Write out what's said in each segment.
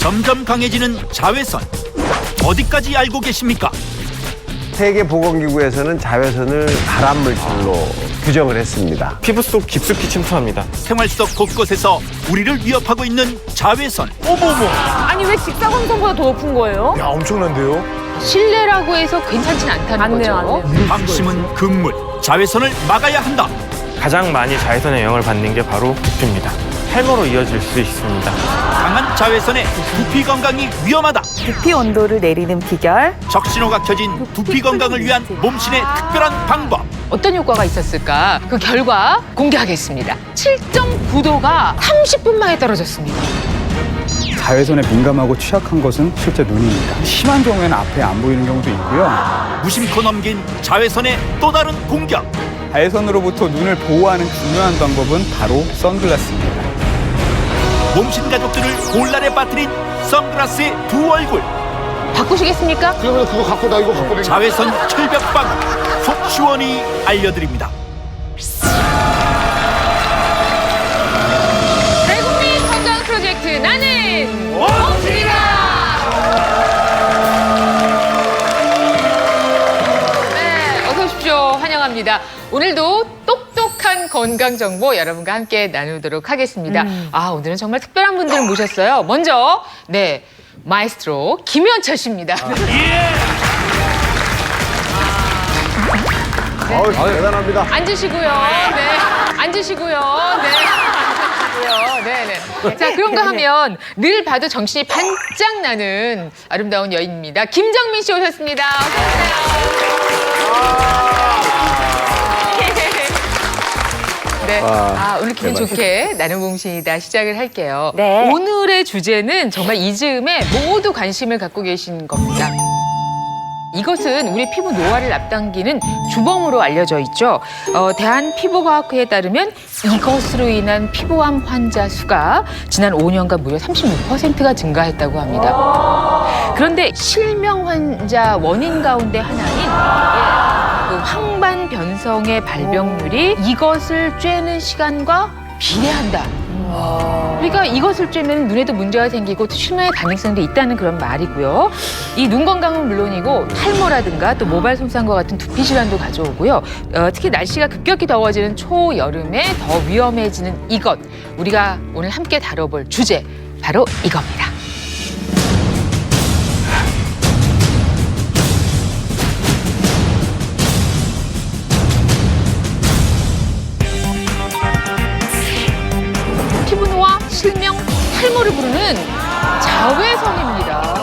점점 강해지는 자외선, 어디까지 알고 계십니까? 세계보건기구에서는 자외선을 발암물질로 규정을 했습니다. 피부 속 깊숙이 침투합니다. 생활 속 곳곳에서 우리를 위협하고 있는 자외선. 어머머! 아니 왜 직사광선보다 더 높은 거예요? 야, 엄청난데요? 실내라고 해서 괜찮진 않다는 거죠. 방심은 금물, 자외선을 막아야 한다. 가장 많이 자외선의 영향을 받는 게 바로 두피입니다. 탈모로 이어질 수 있습니다. 강한 자외선에 두피 건강이 위험하다. 두피 온도를 내리는 비결. 적신호가 켜진 두피 건강을 위한 몸신의 특별한 방법. 어떤 효과가 있었을까? 그 결과 공개하겠습니다. 7.9도가 30분 만에 떨어졌습니다. 자외선에 민감하고 취약한 것은 실제 눈입니다. 심한 경우에는 앞에 안 보이는 경우도 있고요. 무심코 넘긴 자외선의 또 다른 공격. 자외선으로부터 눈을 보호하는 중요한 방법은 바로 선글라스입니다. 몸신 가족들을 곤란에 빠뜨린 선글라스의 두 얼굴. 바꾸시겠습니까? 그러면 그거 갖고 나 이거 갖고 자외선 철벽방 속 시원히 알려드립니다. 대국민 건강 프로젝트 나는 옹진이다. 네, 어서 오십시오. 환영합니다. 오늘도 똑똑한 건강 정보 여러분과 함께 나누도록 하겠습니다. 오늘은 정말 특별한 분들을 모셨어요. 먼저 마에스트로 김현철 씨입니다. 대단합니다. 앉으시고요. 앉으시고요. 네네. 자, 그런가 하면 늘 봐도 정신이 반짝 나는 아름다운 여인입니다. 김정민 씨 오셨습니다. 네. 오늘 기분 좋게 나는 공신이다 시작을 할게요. 네. 오늘의 주제는 정말 이 즈음에 모두 관심을 갖고 계신 겁니다. 이것은 우리 피부 노화를 앞당기는 주범으로 알려져 있죠. 대한피부과학회에 따르면 이것으로 인한 피부암 환자 수가 지난 5년간 무려 36%가 증가했다고 합니다. 그런데 실명 환자 원인 가운데 하나인 그 황반 변성의 발병률이 이것을 쬐는 시간과 비례한다. 그러니까 이것을 쬐면 눈에도 문제가 생기고 실명의 가능성도 있다는 그런 말이고요. 이 눈 건강은 물론이고 탈모라든가 또 모발 손상과 같은 두피 질환도 가져오고요. 특히 날씨가 급격히 더워지는 초여름에 더 위험해지는 이것. 우리가 오늘 함께 다뤄볼 주제 바로 이겁니다. 피부노화, 실명, 탈모를 부르는 자외선입니다.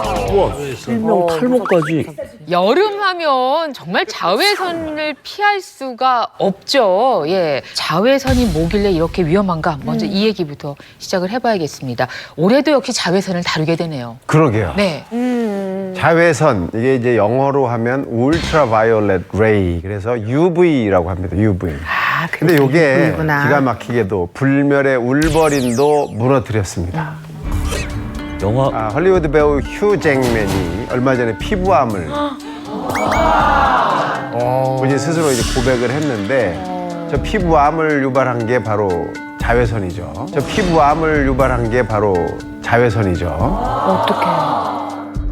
실명 탈모까지. 여름하면 정말 자외선을 피할 수가 없죠. 예, 자외선이 뭐길래 이렇게 위험한가? 먼저 이 얘기부터 시작을 해봐야겠습니다. 올해도 역시 자외선을 다루게 되네요. 그러게요. 네. 자외선, 이게 이제 영어로 하면 울트라바이올렛 레이, 그래서 UV라고 합니다. UV. 근데 이게 기가 막히게도 불멸의 울버린도 무너뜨렸습니다. 영화 헐리우드 배우 휴 잭맨이 얼마 전에 피부암을 본인 스스로 이제 고백을 했는데, 저 피부암을 유발한 게 바로 자외선이죠.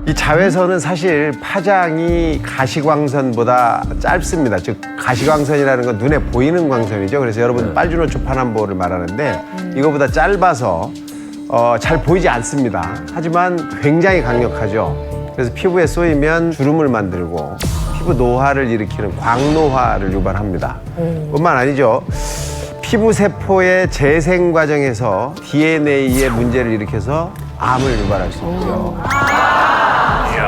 이 자외선은 사실 파장이 가시광선보다 짧습니다. 즉 가시광선이라는 건 눈에 보이는 광선이죠. 그래서 여러분 빨주노초 파남보를 말하는데 이거보다 짧아서 잘 보이지 않습니다. 하지만 굉장히 강력하죠. 그래서 피부에 쏘이면 주름을 만들고 피부 노화를 일으키는 광노화를 유발합니다. 뿐만 아니죠. 피부 세포의 재생 과정에서 DNA에 문제를 일으켜서 암을 유발할 수 있죠.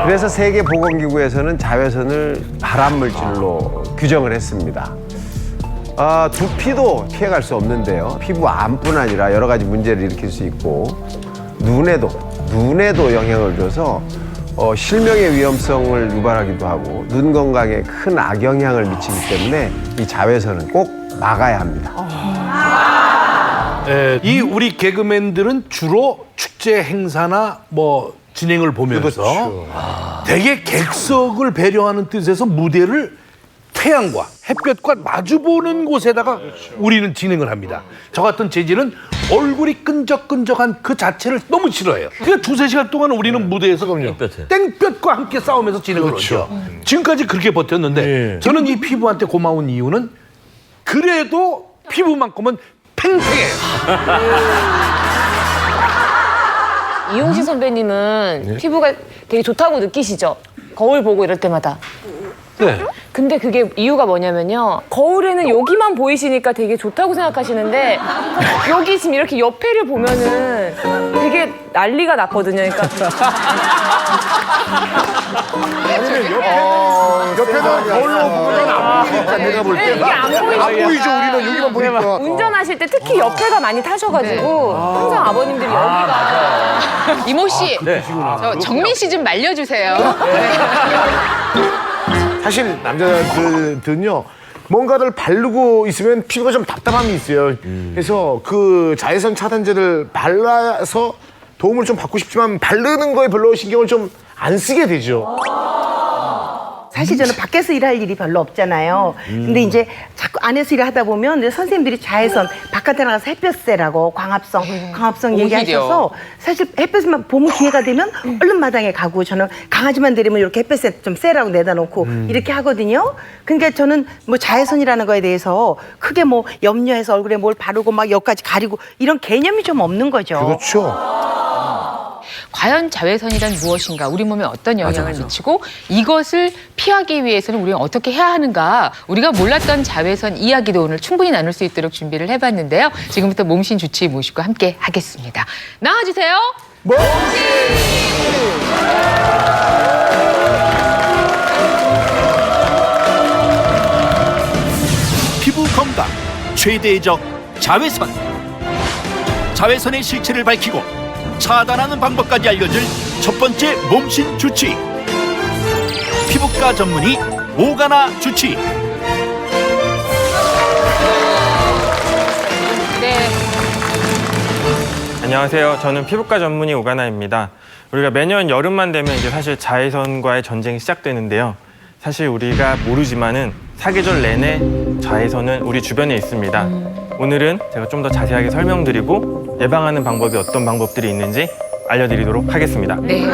그래서 세계보건기구에서는 자외선을 발암물질로 규정을 했습니다. 두피도 피해갈 수 없는데요. 피부암뿐 아니라 여러 가지 문제를 일으킬 수 있고 눈에도 영향을 줘서 실명의 위험성을 유발하기도 하고 눈 건강에 큰 악영향을 미치기 때문에 이 자외선은 꼭 막아야 합니다. 이 우리 개그맨들은 주로 축제 행사나 뭐 진행을 보면서 되게 객석을 배려하는 뜻에서 무대를 태양과 햇볕과 마주보는 곳에다가 우리는 진행을 합니다. 저 같은 재질은 얼굴이 끈적끈적한 그 자체를 너무 싫어해요. 그러니까 2-3시간 동안 우리는 무대에서 땡볕과 함께 싸우면서 진행을 하죠. 지금까지 그렇게 버텼는데 저는 이 피부한테 고마운 이유는 그래도 피부만큼은 팽팽해요. 이용식 선배님은 피부가 되게 좋다고 느끼시죠? 거울 보고 이럴 때마다. 네. 근데 그게 이유가 뭐냐면요. 거울에는 여기만 보이시니까 되게 좋다고 생각하시는데 여기 지금 이렇게 옆에를 보면은 되게 난리가 났거든요. 그러니까 옆에는 거울로 보면 안 보이니까 내가 볼 때. 이게 안 보이죠. 안 보이죠. 우리는 여기만 보니까. 운전하실 때 특히 옆에가 많이 타셔가지고 항상 아버님들이 여기가 이모 씨, 저 정민 씨 좀 말려주세요. 사실 남자들은요. 뭔가를 바르고 있으면 피부가 좀 답답함이 있어요. 그래서 그 자외선 차단제를 발라서 도움을 좀 받고 싶지만 바르는 거에 별로 신경을 좀 안 쓰게 되죠. 사실 저는 밖에서 일할 일이 별로 없잖아요. 근데 이제 자꾸 안에서 일을 하다 보면 이제 선생님들이 자외선 바깥에 나가서 햇볕 쐬라고 광합성 얘기하셔서 사실 햇볕만 보면 기회가 되면 얼른 마당에 가고 저는 강아지만 데리면 이렇게 햇볕에 좀 쐬라고 내다 놓고 이렇게 하거든요. 그러니까 저는 뭐 자외선이라는 거에 대해서 크게 뭐 염려해서 얼굴에 뭘 바르고 막 여기까지 가리고 이런 개념이 좀 없는 거죠. 그렇죠. 과연 자외선이란 무엇인가, 우리 몸에 어떤 영향을 미치고 이것을 피하기 위해서는 우리가 어떻게 해야 하는가, 우리가 몰랐던 자외선 이야기도 오늘 충분히 나눌 수 있도록 준비를 해봤는데요. 지금부터 몸신 주치의 모시고 함께 하겠습니다. 나와주세요. 피부 건강 최대의 적 자외선. 자외선의 실체를 밝히고 차단하는 방법까지 알려줄 첫 번째 몸신 주치. 피부과 전문의 오가나 주치. 네. 안녕하세요. 저는 피부과 전문의 오가나입니다. 우리가 매년 여름만 되면 이제 사실 자외선과의 전쟁이 시작되는데요. 사실 우리가 모르지만은 사계절 내내 자외선은 우리 주변에 있습니다. 오늘은 제가 좀 더 자세하게 설명드리고 예방하는 방법이 어떤 방법들이 있는지 알려드리도록 하겠습니다. 네.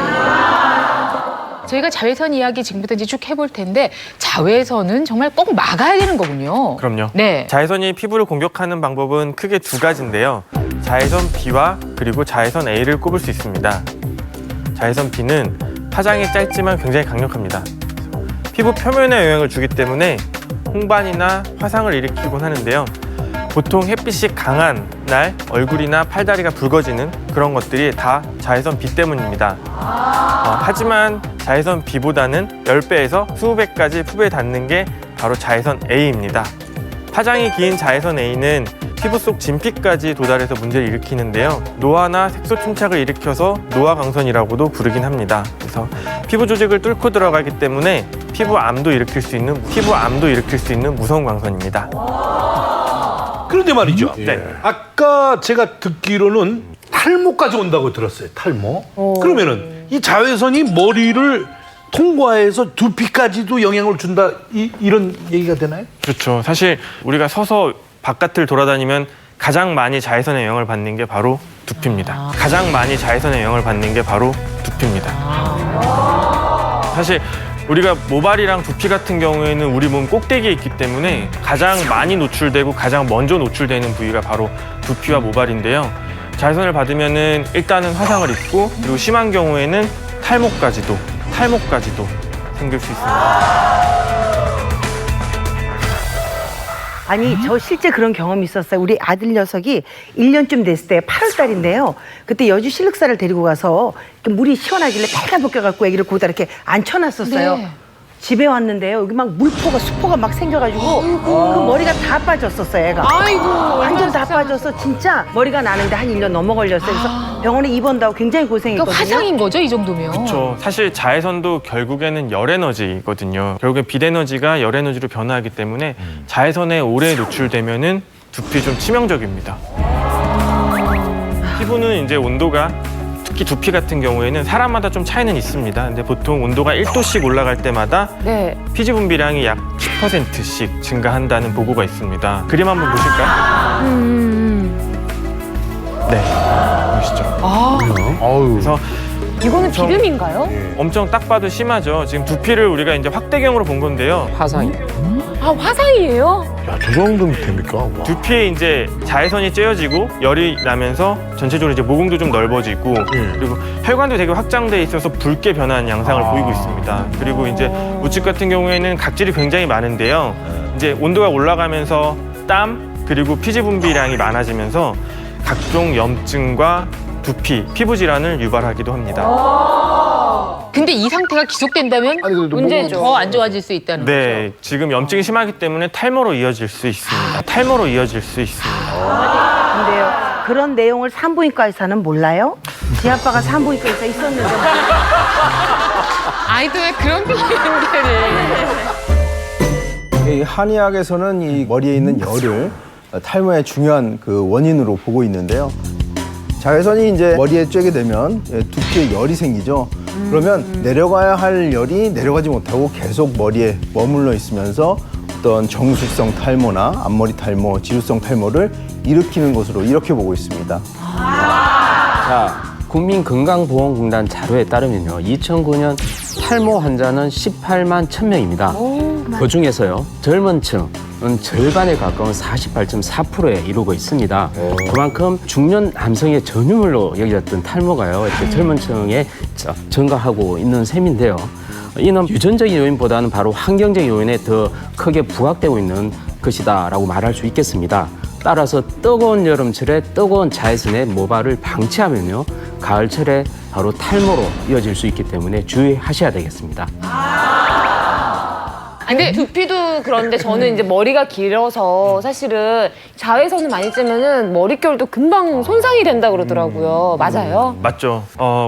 저희가 자외선 이야기 지금부터 이제 쭉 해볼 텐데 자외선은 정말 꼭 막아야 되는 거군요. 그럼요. 네. 자외선이 피부를 공격하는 방법은 크게 2가지인데요. 자외선 B와 그리고 자외선 A를 꼽을 수 있습니다. 자외선 B는 파장이 짧지만 굉장히 강력합니다. 피부 표면에 영향을 주기 때문에 홍반이나 화상을 일으키곤 하는데요. 보통 햇빛이 강한 날 얼굴이나 팔다리가 붉어지는 그런 것들이 다 자외선 B 때문입니다. 하지만 자외선 B보다는 10배에서 20배까지 피부에 닿는 게 바로 자외선 A입니다. 파장이 긴 자외선 A는 피부 속 진피까지 도달해서 문제를 일으키는데요. 노화나 색소 침착을 일으켜서 노화광선이라고도 부르긴 합니다. 그래서 피부 조직을 뚫고 들어가기 때문에 피부암도 일으킬 수 있는 무서운 광선입니다. 그런데 말이죠. 네. 아까 제가 듣기로는 탈모까지 온다고 들었어요. 탈모. 그러면은 이 자외선이 머리를 통과해서 두피까지도 영향을 준다, 이런 얘기가 되나요? 그렇죠. 사실 우리가 서서 바깥을 돌아다니면 가장 많이 자외선의 영향을 받는 게 바로 두피입니다. 가장 많이 자외선의 영향을 받는 게 바로 두피입니다. 사실 우리가 모발이랑 두피 같은 경우에는 우리 몸 꼭대기에 있기 때문에 가장 많이 노출되고 가장 먼저 노출되는 부위가 바로 두피와 모발인데요. 자외선을 받으면은 일단은 화상을 입고 그리고 심한 경우에는 탈모까지도 생길 수 있습니다. 아니 저 실제 그런 경험이 있었어요. 우리 아들 녀석이 1년쯤 됐을 때 8월 달인데요. 그때 여주 실륵사를 데리고 가서 이렇게 물이 시원하길래 빨갛게 갖고 애기를 거기다 이렇게 앉혀놨었어요. 네. 집에 왔는데요. 여기 막 물포가 수포가 막 생겨가지고 그 머리가 다 빠졌었어요. 애가. 아이고. 완전 다 빠져서 진짜 머리가 나는데 한 1년 넘어 걸렸어요. 그래서 병원에 입원하고 굉장히 고생했거든요. 그러니까 화상인 거죠, 이 정도면. 그렇죠. 사실 자외선도 결국에는 열에너지거든요. 결국엔 빛에너지가 열에너지로 변화하기 때문에 자외선에 오래 노출되면은 두피 좀 치명적입니다. 피부는 이제 온도가 특히 두피 같은 경우에는 사람마다 좀 차이는 있습니다. 근데 보통 온도가 1도씩 올라갈 때마다 네. 피지 분비량이 약 10%씩 증가한다는 보고가 있습니다. 그림 한번 보실까요? 네, 보이시죠? 그래서 이거는 기름인가요? 엄청 딱 봐도 심하죠. 지금 두피를 우리가 이제 확대경으로 본 건데요. 아, 화상이에요? 야, 저 정도면 됩니까? 와. 두피에 이제 자외선이 쬐어지고 열이 나면서 전체적으로 이제 모공도 좀 넓어지고 그리고 혈관도 되게 확장돼 있어서 붉게 변한 양상을 보이고 있습니다. 그리고 이제 우측 같은 경우에는 각질이 굉장히 많은데요. 이제 온도가 올라가면서 땀 그리고 피지 분비량이 많아지면서 각종 염증과 두피, 피부 질환을 유발하기도 합니다. 근데 이 상태가 지속된다면 문제죠. 더 안 좋아질 수 있다는 거죠. 네, 지금 염증이 심하기 때문에 탈모로 이어질 수 있습니다. 탈모로 이어질 수 있습니다. 근데요. 그런 내용을 산부인과 의사는 몰라요? 제 아빠가 산부인과 의사 있었는데. 아이도 왜 그런 핑계를. 이 한의학에서는 이 머리에 있는 열을 탈모의 중요한 그 원인으로 보고 있는데요. 자외선이 이제 머리에 쬐게 되면 두피에 열이 생기죠. 그러면 내려가야 할 열이 내려가지 못하고 계속 머리에 머물러 있으면서 어떤 정수성 탈모나 앞머리 탈모, 지루성 탈모를 일으키는 것으로 이렇게 보고 있습니다. 자, 국민건강보험공단 자료에 따르면요, 2009년 탈모 환자는 18만 1000명입니다. 그 중에서요, 젊은 층은 절반에 가까운 48.4%에 이르고 있습니다. 그만큼 중년 남성의 전유물로 여겨졌던 탈모가요, 이렇게 젊은 층에 증가하고 있는 셈인데요. 이는 유전적인 요인보다는 바로 환경적 요인에 더 크게 부각되고 있는 것이다라고 말할 수 있겠습니다. 따라서 뜨거운 여름철에 뜨거운 자외선의 모발을 방치하면요, 가을철에 바로 탈모로 이어질 수 있기 때문에 주의하셔야 되겠습니다. 근데 두피도 그런데 저는 이제 머리가 길어서 사실은 자외선을 많이 쬐면은 머릿결도 금방 손상이 된다 그러더라고요. 맞아요? 맞죠.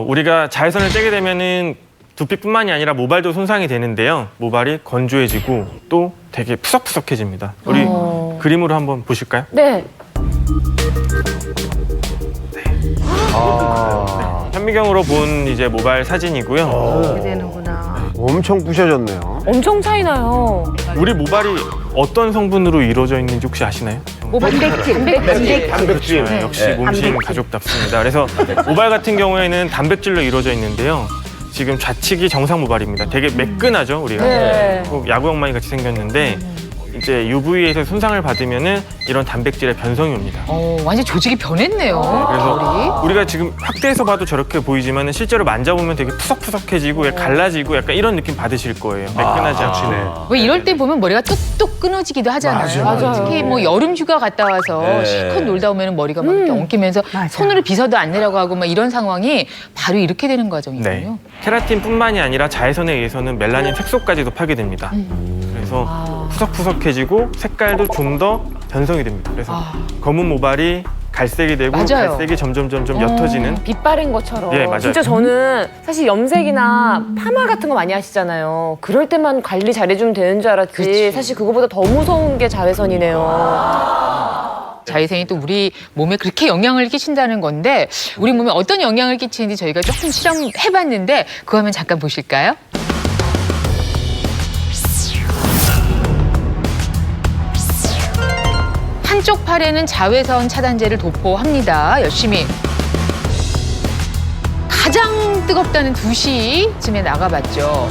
우리가 자외선을 쬐게 되면은 두피뿐만이 아니라 모발도 손상이 되는데요. 모발이 건조해지고 또 되게 푸석푸석해집니다. 우리 그림으로 한번 보실까요? 네. 현미경으로 본 이제 모발 사진이고요. 그렇게 되는구나. 엄청 부셔졌네요. 엄청 차이나요. 우리 모발이 어떤 성분으로 이루어져 있는지 혹시 아시나요? 단백질. 네, 역시 몸신 가족답습니다. 그래서 모발 같은 경우에는 단백질로 이루어져 있는데요. 지금 좌측이 정상 모발입니다. 되게 매끈하죠, 우리가. 네. 야구 엉망이 같이 생겼는데 이제 UV에서 손상을 받으면은 이런 단백질의 변성이 옵니다. 완전 조직이 변했네요. 그래서 우리가 지금 확대해서 봐도 저렇게 보이지만 실제로 만져보면 되게 푸석푸석해지고 갈라지고 약간 이런 느낌 받으실 거예요. 매끈하지 않고. 왜 이럴 때 보면 머리가 뚝뚝 끊어지기도 하잖아요. 맞아요. 특히 뭐 여름 휴가 갔다 와서 실컷 놀다 오면 머리가 막 이렇게 엉키면서 손으로 빗어도 안 내려가고 막 이런 상황이 바로 이렇게 되는 과정이군요. 네. 케라틴뿐만이 아니라 자외선에 의해서는 멜라닌 색소까지도 파괴됩니다. 그래서 푸석푸석해지고 색깔도 좀 더 변성이 됩니다. 그래서 검은 모발이 갈색이 되고 맞아요. 갈색이 점점 옅어지는. 빛 바른 것처럼. 예, 맞아요. 진짜 저는 사실 염색이나 파마 같은 거 많이 하시잖아요. 그럴 때만 관리 잘해주면 되는 줄 알았지. 사실 그거보다 더 무서운 게 자외선이네요. 자외선이 또 우리 몸에 그렇게 영향을 끼친다는 건데 우리 몸에 어떤 영향을 끼치는지 저희가 조금 실험해봤는데 그거 한번 잠깐 보실까요? 한쪽 팔에는 자외선 차단제를 도포합니다. 열심히. 가장 뜨겁다는 2시쯤에 나가봤죠.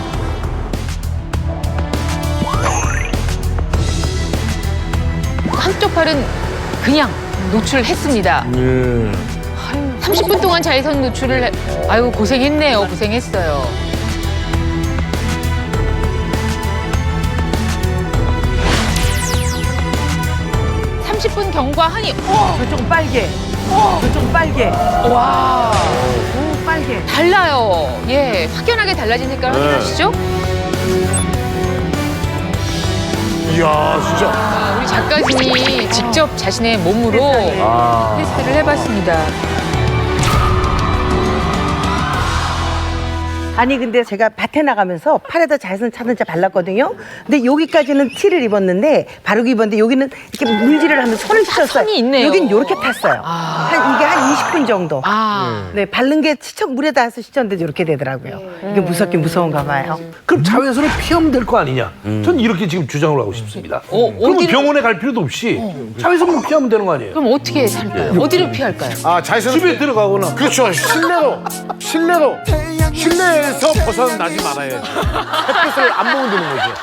한쪽 팔은 그냥 노출했습니다. 30분 동안 자외선 노출을 아유 고생했네요. 고생했어요. 분 경과하니 저쪽은 빨개. 저쪽은 빨개. 와 오, 빨개. 달라요. 예, 확연하게 달라진 색깔 확인하시죠? 이야, 진짜. 우리 작가님이 직접 자신의 몸으로 테스트를 해봤습니다. 아니 근데 제가 밭에 나가면서 팔에다 자외선 차단제 발랐거든요. 근데 여기까지는 티를 입었는데 바르고 입었는데 여기는 이렇게 문지를 하면서 손을 씻었어요. 선이 있네요. 여긴 이렇게 탔어요. 이게 한 20분 정도. 아. 네, 바른 게 물에다 해서 씻었는데 이렇게 되더라고요. 이게 무섭긴 무서운가 봐요. 그럼 자외선을 피하면 될 거 아니냐? 전 이렇게 지금 주장을 하고 싶습니다. 그럼 어디를- 병원에 갈 필요도 없이 자외선만 피하면 되는 거 아니에요? 그럼 어떻게 살까요? 어디를 피할까요? 아, 자외선 집에 들어가거나. 그렇죠. 실내에서 벗어나지 말아야지. 햇빛을 안 보면 되는 거죠.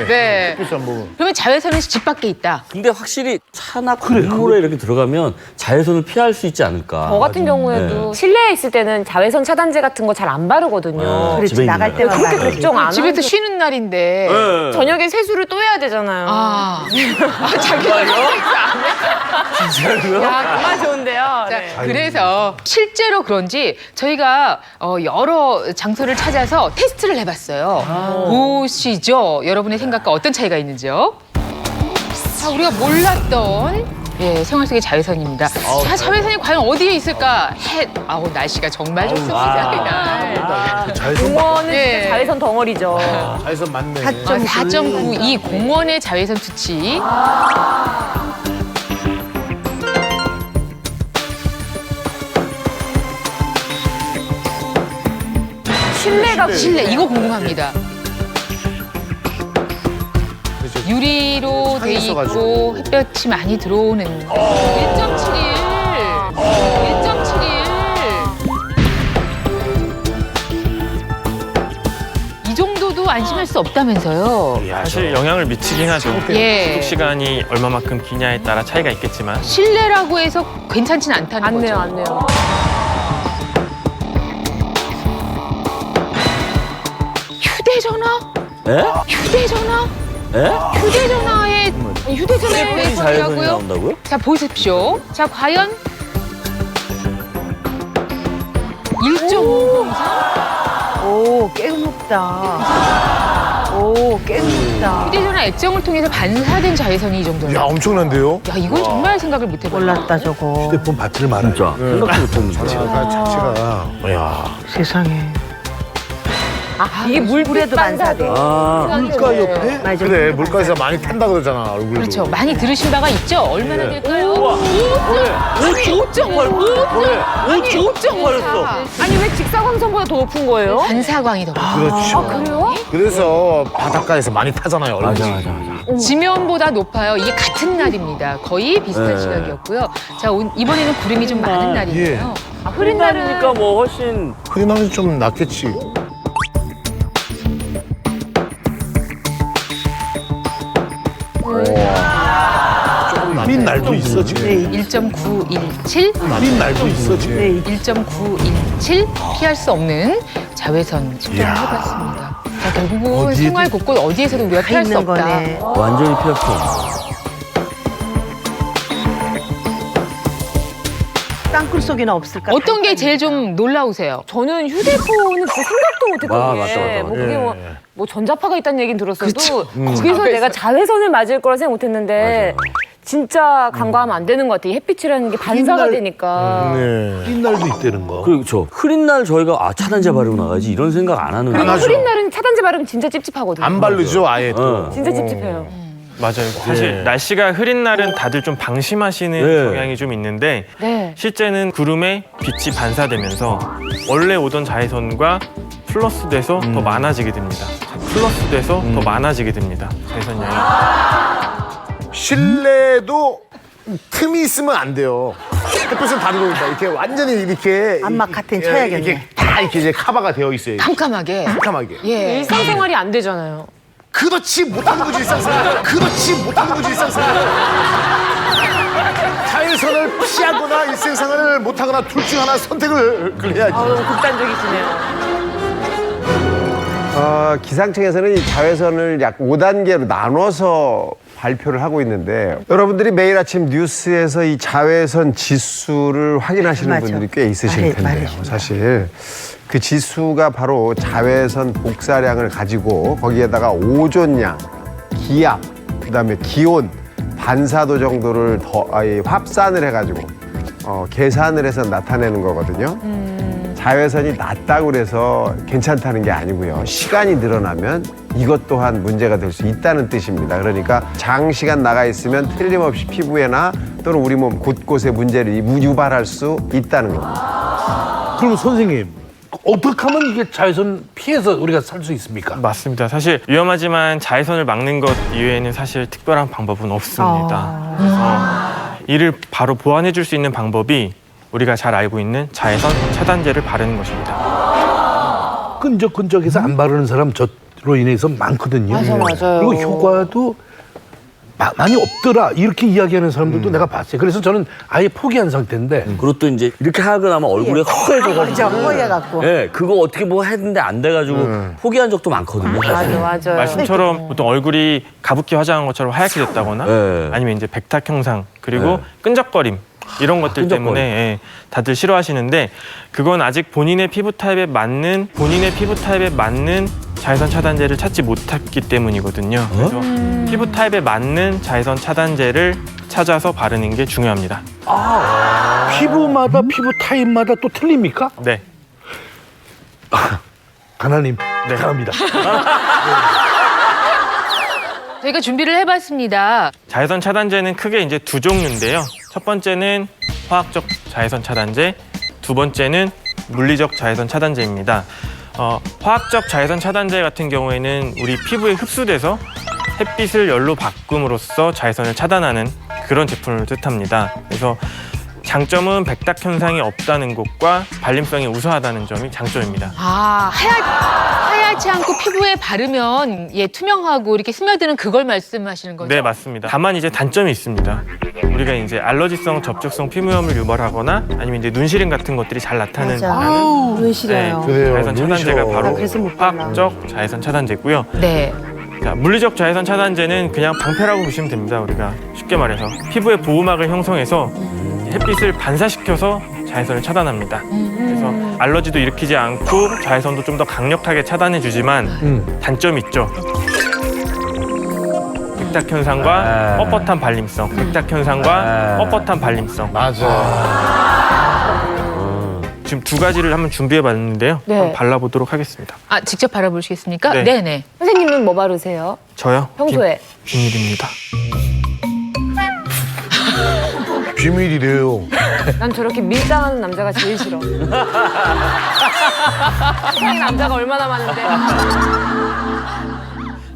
네. 햇빛을 안 보면. 그러면 자외선은 집 밖에 있다. 근데 확실히 차나 건물에 이렇게 들어가면 자외선을 피할 수 있지 않을까. 저 같은 경우에도 실내에 있을 때는 자외선 차단제 같은 거 잘 안 바르거든요. 그렇지, 집에 나갈 있는 때만 그렇게 바르지. 걱정 안 집에서 하는데 쉬는 날인데. 저녁에 세수를 또 해야 되잖아요. 자기가 야, 그만 좋은데요. 자, 네. 그래서 실제로 그런지 저희가 여러 장소를 찾아서 테스트를 해봤어요. 보시죠. 여러분의 생각과 어떤 차이가 있는지요? 자, 우리가 몰랐던 생활 속의 자외선입니다. 자, 자외선이 과연 어디에 있을까? 날씨가 정말 좋습니다. 이날. 공원은 예. 진짜 자외선 덩어리죠. 자외선 맞네. 4.92 공원의 자외선 수치. 실내 이거 궁금합니다. 유리로 돼 있고 햇볕이 많이 들어오는 1.71. 1.71. 이 정도도 안심할 수 없다면서요. 사실 영향을 미치긴 하죠. 예. 구독 시간이 얼마만큼 기냐에 따라 차이가 있겠지만 실내라고 해서 괜찮진 않다는 거죠. 안 내요. 휴대전화? 에? 휴대전화? 에? 휴대전화에 자외선이 자외선이라고요? 나온다고요? 자, 보십시오. 자, 과연 1.50 이상? 오, 꽤 높다. 오, 꽤 높다. 휴대전화 액정을 통해서 반사된 자외선이 이 정도예요. 야, 엄청난데요? 야, 이건 정말 생각을 못 해봤어요. 몰랐다 저거. 휴대폰 배터리 많아요. 진짜 생각도 못했는데. 자체가. 야. 세상에. 이게 물에도 반사돼. 물가 옆에? 맞아. 그래, 물가에서 많이 탄다 그러잖아, 얼굴도. 그렇죠. 많이 들으신 바가 있죠? 얼마나 될까요? 5.54. 아니 왜 직사광선보다 더 높은 거예요? 반사광이 더 높아요. 그렇죠. 그래요? 그래서 바닷가에서 많이 타잖아요, 얼굴. 맞아. 지면보다 높아요. 이게 같은 날입니다. 거의 비슷한 시각이었고요. 자, 이번에는 구름이 좀 많은 날이에요. 흐린 날은 그러니까 뭐 훨씬 그게 나면 좀 낫겠지. 민 날도 있어 지금. 1.917. 민 날도 있어 지금. 1.917 피할 수 없는 자외선 측정을 해봤습니다. 자, 결국은 생활 곳곳 어디에서도 우리가 피할 수 있는 없다. 거네. 완전히 피할 수 없어. 땅굴 속에는 없을까? 어떤 게 제일 좀 놀라우세요? 저는 휴대폰은 진짜 생각도 못했거든요. 맞다. 뭐 그게 뭐 전자파가 있다는 얘기는 들었어도 음. 거기서 내가 자외선을 맞을 거라 생각 못했는데 진짜 간과하면 안 되는 것 같아요. 햇빛이라는 게 반사가 되니까. 민 날도 있다는 거. 그렇죠. 흐린 날 저희가 차단제 바르고 나가지 이런 생각 안 하는데. 그리고 흐린 날은 차단제 바르면 진짜 찝찝하거든요. 안 바르죠, 아예 또. 진짜 찝찝해요. 맞아요. 사실 날씨가 흐린 날은 다들 좀 방심하시는 경향이 좀 있는데 네. 실제는 구름에 빛이 반사되면서 원래 오던 자외선과 플러스돼서 더 많아지게 됩니다. 플러스돼서 더 많아지게 됩니다. 자외선 양이. 실내도 틈이 있으면 안 돼요. 햇빛을 바르고 있다. 이렇게 완전히 이렇게. 암막 카튼 쳐야겠네. 이게 다 이렇게 이제 카바가 되어 있어요. 깜깜하게. 깜깜하게. 예. 일상생활이 안 되잖아요. 그렇지 못하는 거지, 일상생활. 그렇지 못하는 거지, 일상생활. 자외선을 피하거나 일상생활을 못하거나 둘 중 하나 선택을 해야지. 너무 극단적이시네요. 기상청에서는 이 자외선을 약 5단계로 나눠서 발표를 하고 있는데 여러분들이 매일 아침 뉴스에서 이 자외선 지수를 확인하시는 맞아. 분들이 꽤 있으실 텐데요. 말해줘. 사실 그 지수가 바로 자외선 복사량을 가지고 거기에다가 오존량, 기압, 그다음에 기온, 반사도 정도를 더 합산을 해가지고 계산을 해서 나타내는 거거든요. 자외선이 낮다고 그래서 괜찮다는 게 아니고요. 시간이 늘어나면 이것 또한 문제가 될 수 있다는 뜻입니다. 그러니까 장시간 나가 있으면 틀림없이 피부에나 또는 우리 몸 곳곳에 문제를 유발할 수 있다는 겁니다. 그럼 선생님, 어떻게 하면 이게 자외선 피해서 우리가 살 수 있습니까? 맞습니다. 사실 위험하지만 자외선을 막는 것 이외에는 사실 특별한 방법은 없습니다. 그래서 이를 바로 보완해 줄 수 있는 방법이 우리가 잘 알고 있는 자외선 차단제를 바르는 것입니다. 끈적끈적해서 안 바르는 사람 저로 인해서 많거든요. 맞아요. 그리고 효과도 많이 없더라 이렇게 이야기하는 사람들도 내가 봤어요. 그래서 저는 아예 포기한 상태인데. 그리고 또 이제 이렇게 하고 나면 얼굴에 허해져가지고. 맞아, 허해갖고. 예, 그거 어떻게 뭐 했는데 안 돼가지고 포기한 적도 많거든요. 사실. 맞아요. 말씀처럼 보통 얼굴이 가습기 화장한 것처럼 하얗게 됐다거나 네. 아니면 이제 백탁 형상 그리고 네. 끈적거림 이런 것들 때문에 예, 다들 싫어하시는데 그건 아직 본인의 피부 타입에 맞는 자외선 차단제를 찾지 못했기 때문이거든요. 그래서 피부 타입에 맞는 자외선 차단제를 찾아서 바르는 게 중요합니다. 피부마다 피부 타입마다 또 틀립니까? 네. 가나님, 감사합니다. 저희가 준비를 해봤습니다. 자외선 차단제는 크게 이제 두 종류인데요. 첫 번째는 화학적 자외선 차단제, 두 번째는 물리적 자외선 차단제입니다. 화학적 자외선 차단제 같은 경우에는 우리 피부에 흡수돼서 햇빛을 열로 바꿈으로써 자외선을 차단하는 그런 제품을 뜻합니다. 그래서 장점은 백탁 현상이 없다는 것과 발림성이 우수하다는 점이 장점입니다. 하얗지 않고 피부에 바르면 투명하고 이렇게 스며드는 그걸 말씀하시는 거죠? 네, 맞습니다. 다만 이제 단점이 있습니다. 우리가 이제 알러지성 접촉성 피부염을 유발하거나 아니면 이제 눈시림 같은 것들이 잘 나타나는 눈 시려요. 자외선 차단제가 바로 그래서 못 발라. 화학적 자외선 차단제고요. 네. 자, 물리적 자외선 차단제는 그냥 방패라고 보시면 됩니다. 우리가 쉽게 말해서 피부의 보호막을 형성해서 햇빛을 반사시켜서 자외선을 차단합니다. 그래서 알러지도 일으키지 않고 자외선도 좀 더 강력하게 차단해주지만 단점이 있죠. 백탁 현상과 뻣뻣한 발림성. 백탁 현상과 뻣뻣한 발림성. 지금 두 가지를 한번 준비해봤는데요. 네. 한번 발라보도록 하겠습니다. 직접 바라보시겠습니까? 네. 네네. 선생님은 뭐 바르세요? 저요? 평소에? 비밀입니다. 비밀이래요. 난 저렇게 밀당하는 남자가 제일 싫어. 세상에 남자가 얼마나 많은데.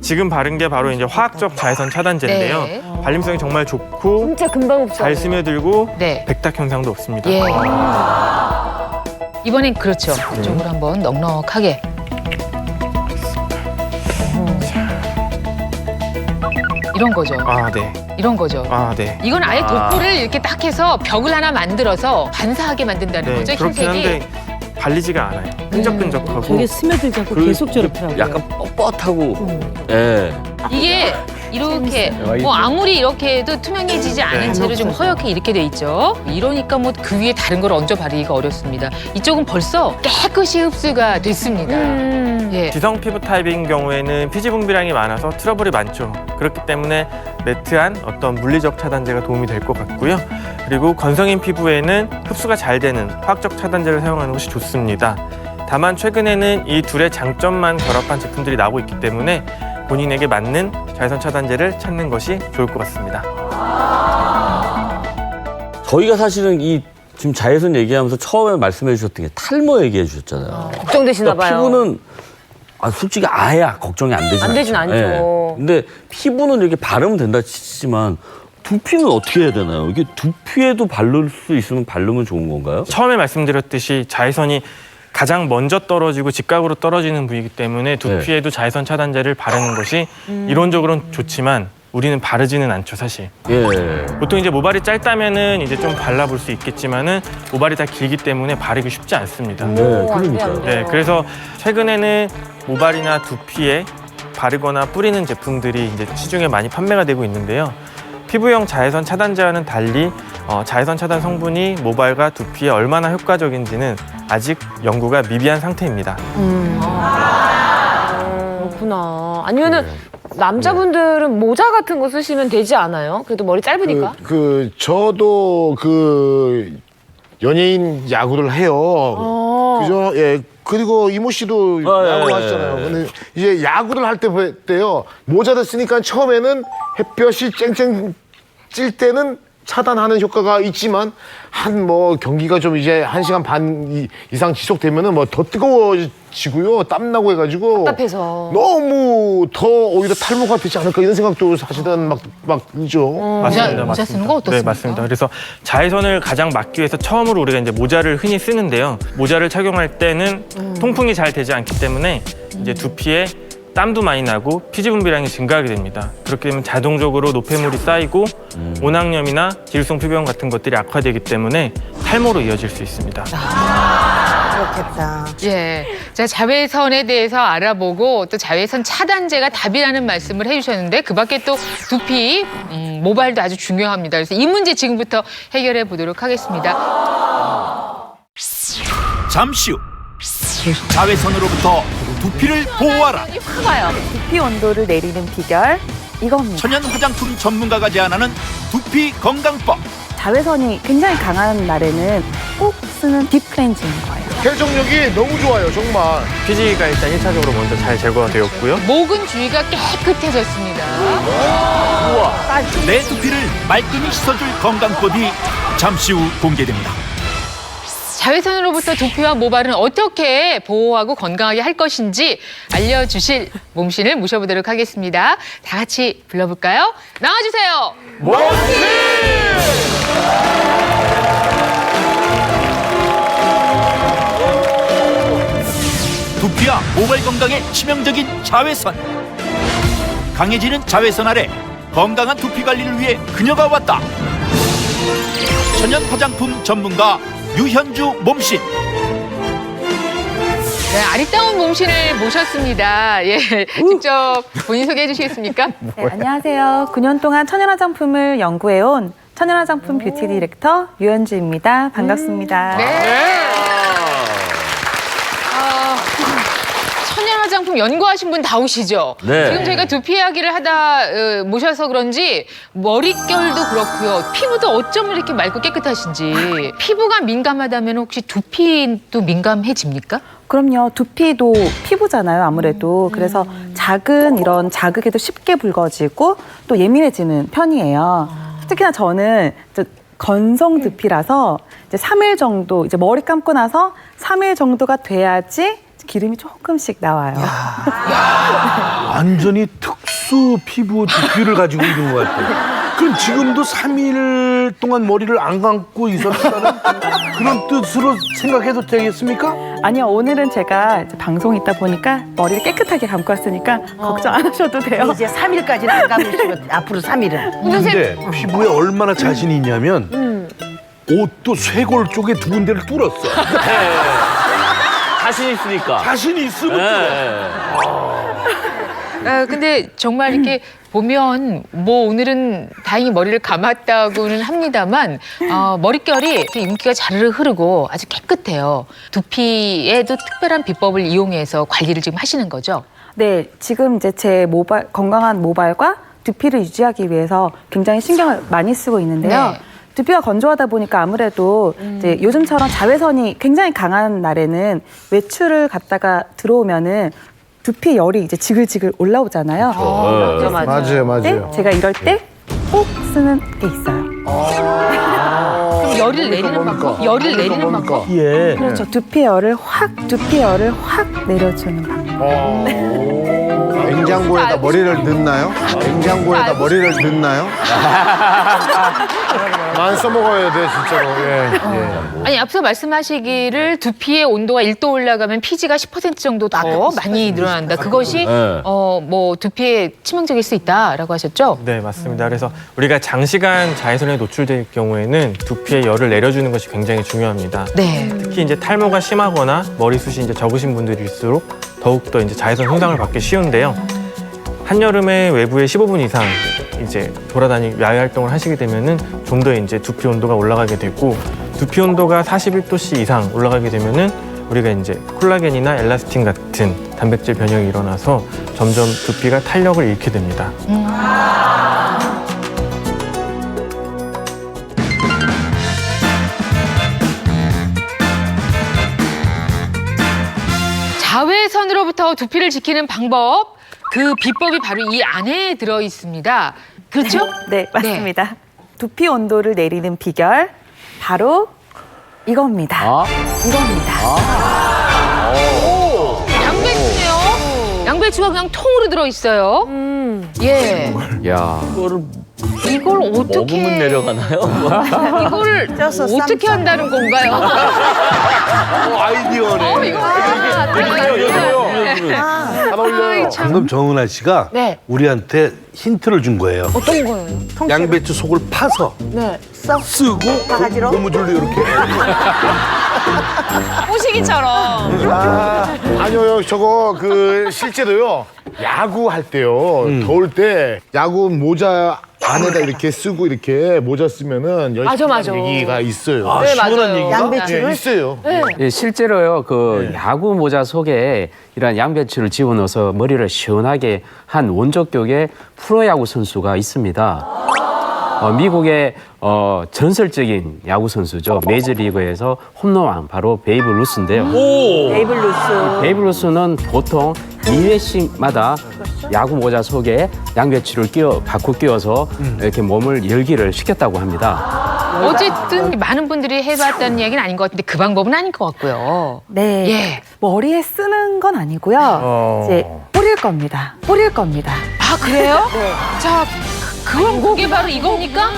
지금 바른 게 바로 이제 화학적 자외선 차단제인데요. 네. 발림성이 정말 좋고 진짜 금방 흡수. 잘 스며들고 네. 백탁 현상도 없습니다. 예. 이번엔 그렇죠. 이쪽으로 한번 넉넉하게. 이런 거죠. 네. 이런 거죠. 네. 이건 아예 돋보를 이렇게 딱 해서 벽을 하나 만들어서 반사하게 만든다는 거죠, 그렇긴 흰색이. 한데 발리지가 않아요. 끈적끈적하고. 저게 스며들지 않고 계속 저렇더라고요. 약간 뻣뻣하고. 예. 이게 이렇게 뭐 아무리 이렇게 해도 투명해지지 않은 채로 좀 허옇게 이렇게 돼 있죠. 이러니까 뭐 그 위에 다른 걸 얹어 바르기가 어렵습니다. 이쪽은 벌써 깨끗이 흡수가 됐습니다. 예. 지성 피부 타입인 경우에는 피지 분비량이 많아서 트러블이 많죠. 그렇기 때문에 매트한 어떤 물리적 차단제가 도움이 될 것 같고요. 그리고 건성인 피부에는 흡수가 잘 되는 화학적 차단제를 사용하는 것이 좋습니다. 다만 최근에는 이 둘의 장점만 결합한 제품들이 나오고 있기 때문에 본인에게 맞는 자외선 차단제를 찾는 것이 좋을 것 같습니다. 저희가 사실은 이 지금 자외선 얘기하면서 처음에 말씀해 주셨던 게 탈모 얘기해 주셨잖아요. 걱정되시나 봐요. 피부는 솔직히 아예 걱정이 안 되진 안 되진 않죠. 예. 근데 피부는 이렇게 바르면 된다 치지만 두피는 어떻게 해야 되나요? 이게 두피에도 바를 수 있으면 바르면 좋은 건가요? 처음에 말씀드렸듯이 자외선이 가장 먼저 떨어지고 직각으로 떨어지는 부위이기 때문에 두피에도 자외선 차단제를 바르는 것이 이론적으로는 좋지만 우리는 바르지는 않죠, 사실. 예. 보통 이제 모발이 짧다면은 이제 좀 발라볼 수 있겠지만은 모발이 다 길기 때문에 바르기 쉽지 않습니다. 네, 그러니까요. 네, 그래서 최근에는 모발이나 두피에 바르거나 뿌리는 제품들이 이제 시중에 많이 판매가 되고 있는데요. 피부용 자외선 차단제와는 달리 자외선 차단 성분이 모발과 두피에 얼마나 효과적인지는 아직 연구가 미비한 상태입니다. 그렇구나. 아니면은 남자분들은 모자 같은 거 쓰시면 되지 않아요? 그래도 머리 짧으니까. 저도 연예인 야구를 해요. 그죠? 예. 그리고 이모 씨도 야구 하시잖아요. 근데 이제 야구를 할 때요. 모자를 쓰니까 처음에는 햇볕이 쨍쨍 찔 때는 차단하는 효과가 있지만 한 경기가 좀 이제 1시간 반 이상 지속되면은 더 뜨거워지고요. 땀나고 해가지고 답답해서. 너무 더 오히려 탈모가 되지 않을까 이런 생각도 사실은 막 있죠. 맞습니다. 모자 쓰는 거 어떻습니까? 네, 맞습니다. 그래서 자외선을 가장 막기 위해서 처음으로 우리가 이제 모자를 흔히 쓰는데요. 모자를 착용할 때는 통풍이 잘 되지 않기 때문에 이제 두피에 땀도 많이 나고 피지 분비량이 증가하게 됩니다. 그렇게 되면 자동적으로 노폐물이 쌓이고 모낭염이나 기울성 피부염 같은 것들이 악화되기 때문에 탈모로 이어질 수 있습니다. 그렇겠다. 예. 자, 자외선에 대해서 알아보고 또 자외선 차단제가 답이라는 말씀을 해주셨는데 그 밖에 또 두피, 모발도 아주 중요합니다. 그래서 이 문제 지금부터 해결해 보도록 하겠습니다. 잠시 후 자외선으로부터 두피를 보호하라. 확 와요. 두피 온도를 내리는 비결 이겁니다. 천연 화장품 전문가가 제안하는 두피 건강법. 자외선이 굉장히 강한 날에는 꼭 쓰는 딥 클렌징인 거예요. 해독력이 너무 좋아요, 정말. 피지가 일단 1차적으로 먼저 잘 제거가 되었고요. 모근 주위가 깨끗해졌습니다. 내 두피를 말끔히 씻어줄 건강법이 잠시 후 공개됩니다. 자외선으로부터 두피와 모발은 어떻게 보호하고 건강하게 할 것인지 알려주실 몸신을 모셔보도록 하겠습니다. 다 같이 불러볼까요? 나와주세요. 두피와 모발 건강에 치명적인 자외선. 강해지는 자외선 아래 건강한 두피 관리를 위해 그녀가 왔다. 천연 화장품 전문가 유현주 몸신. 네, 아리따운 몸신을 모셨습니다. 예, 직접 본인 소개해 주시겠습니까? 네, 안녕하세요. 9년 동안 천연 화장품을 연구해온 천연 화장품 뷰티 디렉터 유현주입니다. 반갑습니다. 네. 천연 화장품 연구하신 분 다 오시죠? 네. 지금 저희가 두피 이야기를 하다 모셔서 그런지 머릿결도 그렇고요. 피부도 어쩜 이렇게 맑고 깨끗하신지. 피부가 민감하다면 혹시 두피도 민감해집니까? 그럼요. 두피도 피부잖아요, 아무래도. 그래서 작은 이런 자극에도 쉽게 붉어지고 또 예민해지는 편이에요. 특히나 저는 건성 두피라서 이제 3일 정도, 이제 머리 감고 나서 3일 정도가 돼야지 기름이 조금씩 나와요. 완전히 특수 피부 두피를 가지고 있는 것 같아요. 그럼 지금도 3일 동안 머리를 안 감고 있었다는 그런 뜻으로 생각해도 되겠습니까? 아니요, 오늘은 제가 이제 방송이 있다 보니까 머리를 깨끗하게 감고 왔으니까 걱정 안 하셔도 돼요. 이제 3일까지는 안 감으시면 앞으로 3일은. 근데 피부에 얼마나 자신이 있냐면 옷도 쇄골 쪽에 두 군데를 뚫었어. 자신 있으니까. 자신이 있으면 뚫어. 근데 정말 이렇게 보면 오늘은 다행히 머리를 감았다고는 합니다만 머릿결이 이렇게 윤기가 자르르 흐르고 아주 깨끗해요. 두피에도 특별한 비법을 이용해서 관리를 지금 하시는 거죠? 네, 지금 이제 제 건강한 모발과 두피를 유지하기 위해서 굉장히 신경을 많이 쓰고 있는데요. 네. 두피가 건조하다 보니까 아무래도 이제 요즘처럼 자외선이 굉장히 강한 날에는 외출을 갔다가 들어오면은 두피 열이 이제 지글지글 올라오잖아요. 맞아요. 네, 제가 이럴 때 꼭 쓰는 게 있어요. 그럼 열을 내리는 방법? 열을 내리는 방법? 예. 그렇죠. 두피 열을 확 내려주는 방법. 냉장고에다 머리를 넣나요? 냉장고에다 머리를 넣나요? 많이 써먹어야 돼, 진짜로. 예. 아니 앞서 말씀하시기를 두피의 온도가 1도 올라가면 피지가 10% 정도 더 많이 늘어난다. 그것이 두피에 치명적일 수 있다라고 하셨죠? 네, 맞습니다. 그래서 우리가 장시간 자외선에 노출될 경우에는 두피에 열을 내려주는 것이 굉장히 중요합니다. 네. 특히 이제 탈모가 심하거나 머리숱이 이제 적으신 분들일수록 더욱더 이제 자외선 손상을 받기 쉬운데요. 한여름에 외부에 15분 이상 이제 돌아다니고 야외 활동을 하시게 되면은 좀 더 이제 두피 온도가 올라가게 되고, 두피 온도가 41도씨 이상 올라가게 되면은 우리가 이제 콜라겐이나 엘라스틴 같은 단백질 변형이 일어나서 점점 두피가 탄력을 잃게 됩니다. 자외선으로부터 두피를 지키는 방법, 그 비법이 바로 이 안에 들어 있습니다. 그렇죠? 네, 맞습니다. 두피 온도를 내리는 비결 바로 이겁니다. 이겁니다. 양배추요. 양배추가 그냥 통으로 들어 있어요. 예. 야. 이걸 어떻게 먹으면 내려가나요? 이걸 어떻게 한다는 건가요? 아이디어네. 이거 방금 정은아 씨가 네. 우리한테 힌트를 준 거예요. 어떤 거예요? 양배추 속을 파서 네. 쓰고 고무줄로 이렇게. 호식이처럼. 아니요, 저거 실제로요. 야구 할 때요. 더울 때 야구 모자 안에다 이렇게 쓰고 이렇게 모자 쓰면은 열심히 맞아. 하는 얘기가 있어요. 네, 맞아요. 양배추를 있어요. 네. 예, 실제로요, 야구 모자 속에 이런 양배추를 집어넣어서 머리를 시원하게 한 원조격의 프로야구 선수가 있습니다. 미국의 전설적인 야구 선수죠. 메이저리그에서 홈런왕 바로 베이브 루스인데요. 베이브 루스. 베이브 루스는 보통 2회씩마다 야구 모자 속에 양배추를 바꿔 끼워서 이렇게 몸을 열기를 시켰다고 합니다. 어쨌든 많은 분들이 해봤다는 이야기는 아닌 것 같은데 그 방법은 아닌 것 같고요. 네. 예. 머리에 쓰는 건 아니고요. 이제 뿌릴 겁니다. 뿌릴 겁니다. 아 그래요? 네. 자, 그럼 그게 바로 이겁니까?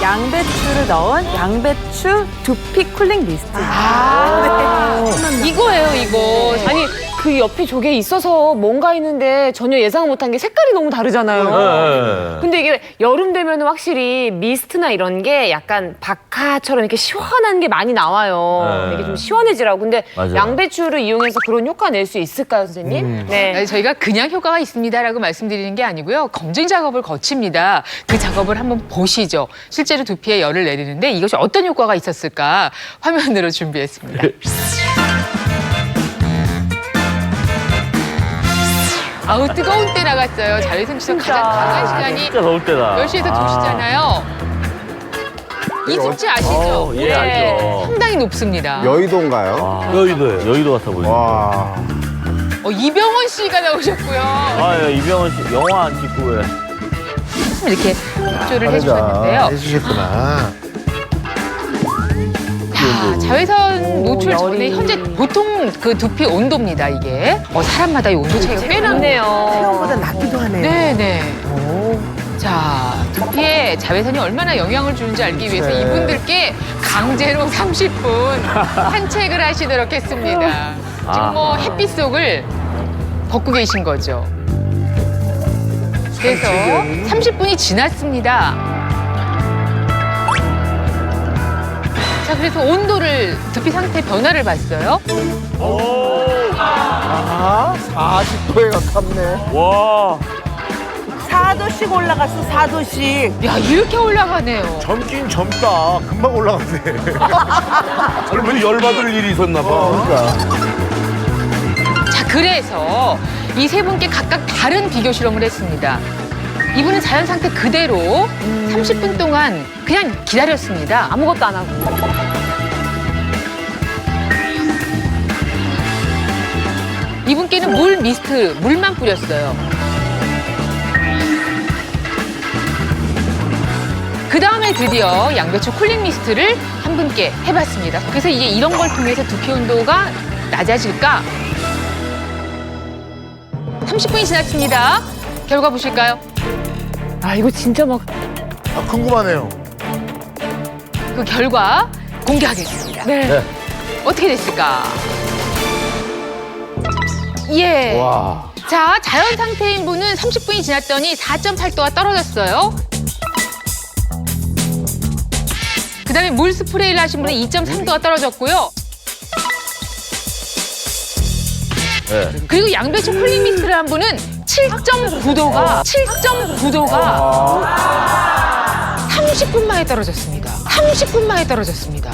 양배추를 넣은 양배추 두피 쿨링 미스트. 이거예요, 이거. 아니 그 옆에 저게 있어서 뭔가 있는데 전혀 예상 못한 게 색깔이 너무 다르잖아요. 근데 이게 여름 되면 확실히 미스트나 이런 게 약간 박하처럼 이렇게 시원한 게 많이 나와요. 이게 좀 시원해지라고. 근데 맞아요. 양배추를 이용해서 그런 효과 낼 수 있을까요, 선생님? 네. 아니, 저희가 그냥 효과가 있습니다라고 말씀드리는 게 아니고요. 검증 작업을 거칩니다. 그 작업을 한번 보시죠. 실제로 두피에 열을 내리는데 이것이 어떤 효과가 있었을까 화면으로 준비했습니다. 아우 뜨거운 때 나갔어요. 자외선 지수 가장 강한 시간이 진짜 더울 때다. 10시에서 2시잖아요. 이 숙제 아시죠? 예, 알죠. 상당히 높습니다. 여의도인가요? 여의도예요. 여의도 같아 보이네. 와. 이병헌 씨가 나오셨고요. 이병헌 씨 영화 안 찍고 왜? 이렇게 협조를 해주셨는데요. 해주셨구나. 야, 자외선 노출 전에 현재 보통 그 두피 온도입니다, 이게. 사람마다 이 온도 차이가 꽤 나네요. 체온보다 낮기도 하네요. 네네. 자, 두피에 자외선이 얼마나 영향을 주는지 알기 위해서 이분들께 강제로 30분 산책을 하시도록 했습니다. 지금 햇빛 속을 걷고 계신 거죠. 그래서 30분이 지났습니다. 자, 그래서 온도를, 두피 상태 변화를 봤어요. 40도에 가깝네. 와. 4도씩 올라갔어, 4도씩. 야, 이렇게 올라가네요. 젊긴 젊다. 금방 올라갔네. 그러면 열받을 일이 있었나 봐. 자, 그래서 이 세 분께 각각 다른 비교 실험을 했습니다. 이분은 자연 상태 그대로 30분 동안 그냥 기다렸습니다. 아무것도 안 하고. 이분께는 물 미스트, 물만 뿌렸어요. 그 다음에 드디어 양배추 쿨링 미스트를 한 분께 해봤습니다. 그래서 이게 이런 걸 통해서 두피 온도가 낮아질까? 30분이 지났습니다. 결과 보실까요? 이거 진짜 막 궁금하네요. 그 결과 공개하겠습니다. 네. 어떻게 됐을까? 예. 자, 자연 상태인 분은 30분이 지났더니 4.8도가 떨어졌어요. 그 다음에 물 스프레이를 하신 분은 2.3도가 떨어졌고요. 그리고 양배추 쿨링 미스트를 한 분은 7.9도가 30분 만에 떨어졌습니다. 30분 만에 떨어졌습니다.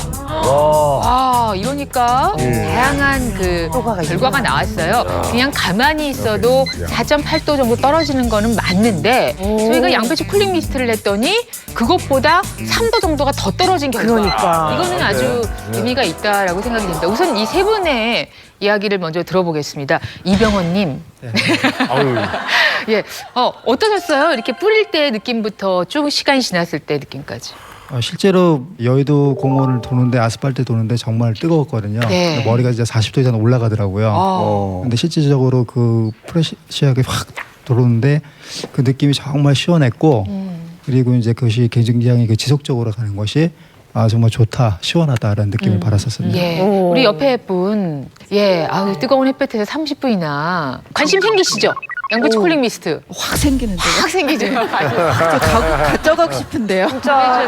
이러니까 다양한 그 결과가 나왔어요. 그냥 가만히 있어도 4.8도 정도 떨어지는 거는 맞는데 저희가 양배추 쿨링 미스트를 했더니 그것보다 3도 정도가 더 떨어진 결과. 그러니까. 이거는 아주 의미가 있다라고 생각이 됩니다. 우선 이 세 분의 이야기를 먼저 들어보겠습니다. 이병헌님. 예, 어떠셨어요? 이렇게 뿌릴 때 느낌부터 쭉 시간이 지났을 때 느낌까지. 실제로 여의도 공원을 도는데 아스팔트 도는데 정말 뜨거웠거든요. 네. 머리가 이제 40도 이상 올라가더라고요. 근데 실질적으로 그 프레시하게 확 들어오는데 그 느낌이 정말 시원했고 그리고 이제 그것이 굉장히 지속적으로 가는 것이 정말 좋다, 시원하다라는 느낌을 받았었습니다. 예, 우리 옆에 분, 뜨거운 햇볕에서 30분이나 관심 생기시죠? 양배추 쿨링 미스트. 확 생기는데요? 확 생기죠. 가져가고 싶은데요. 진짜.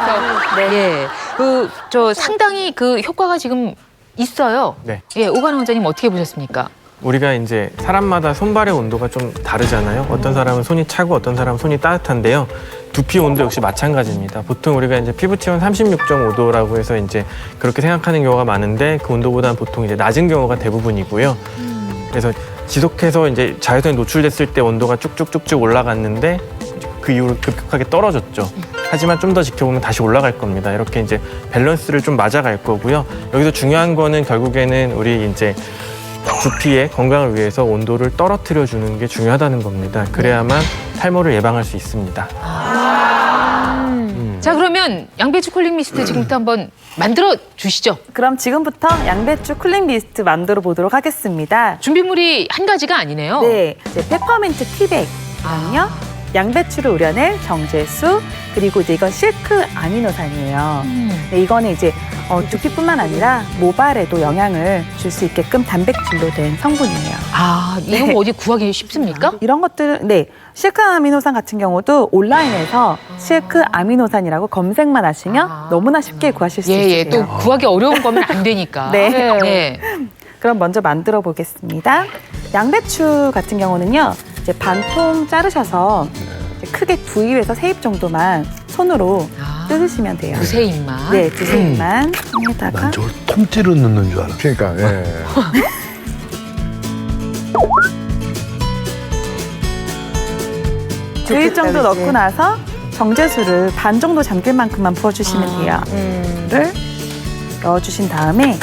저 상당히 그 효과가 지금 있어요. 네. 예, 오관원 원장님 어떻게 보셨습니까? 우리가 이제 사람마다 손발의 온도가 좀 다르잖아요. 어떤 사람은 손이 차고 어떤 사람은 손이 따뜻한데요. 두피 온도 역시 마찬가지입니다. 보통 우리가 이제 피부 체온 36.5도라고 해서 이제 그렇게 생각하는 경우가 많은데 그 온도보다는 보통 이제 낮은 경우가 대부분이고요. 그래서 지속해서 이제 자외선에 노출됐을 때 온도가 쭉쭉쭉쭉 올라갔는데 그 이후로 급격하게 떨어졌죠. 하지만 좀 더 지켜보면 다시 올라갈 겁니다. 이렇게 이제 밸런스를 좀 맞아갈 거고요. 여기서 중요한 거는 결국에는 우리 이제 두피의 건강을 위해서 온도를 떨어뜨려 주는 게 중요하다는 겁니다. 그래야만 탈모를 예방할 수 있습니다. 자, 그러면 양배추 쿨링 미스트 지금부터 한번 만들어 주시죠. 그럼 지금부터 양배추 쿨링 미스트 만들어 보도록 하겠습니다. 준비물이 한 가지가 아니네요. 네, 이제 페퍼민트 티백이랑요. 양배추를 우려낼 정제수, 그리고 이제 이건 실크 아미노산이에요. 네, 이거는 이제 두피뿐만 아니라 모발에도 영향을 줄 수 있게끔 단백질로 된 성분이에요. 이런 거 어디 구하기 쉽습니까? 이런 것들은 실크 아미노산 같은 경우도 온라인에서 실크 아미노산이라고 검색만 하시면 너무나 쉽게 구하실 수 있어요. 또 구하기 어려운 거면 안 되니까. 네. 그럼 먼저 만들어 보겠습니다. 양배추 같은 경우는요, 이제 반통 자르셔서 이제 크게 2입에서 3입 정도만 손으로 뜯으시면 돼요. 두세 입만. 네, 두세 입만. 여기다가 난 저걸 통째로 넣는 줄 알아. 그러니까. 두 입 정도 넣고 나서 정제수를 반 정도 잠길 만큼만 부어주시면 돼요. 를 넣어주신 다음에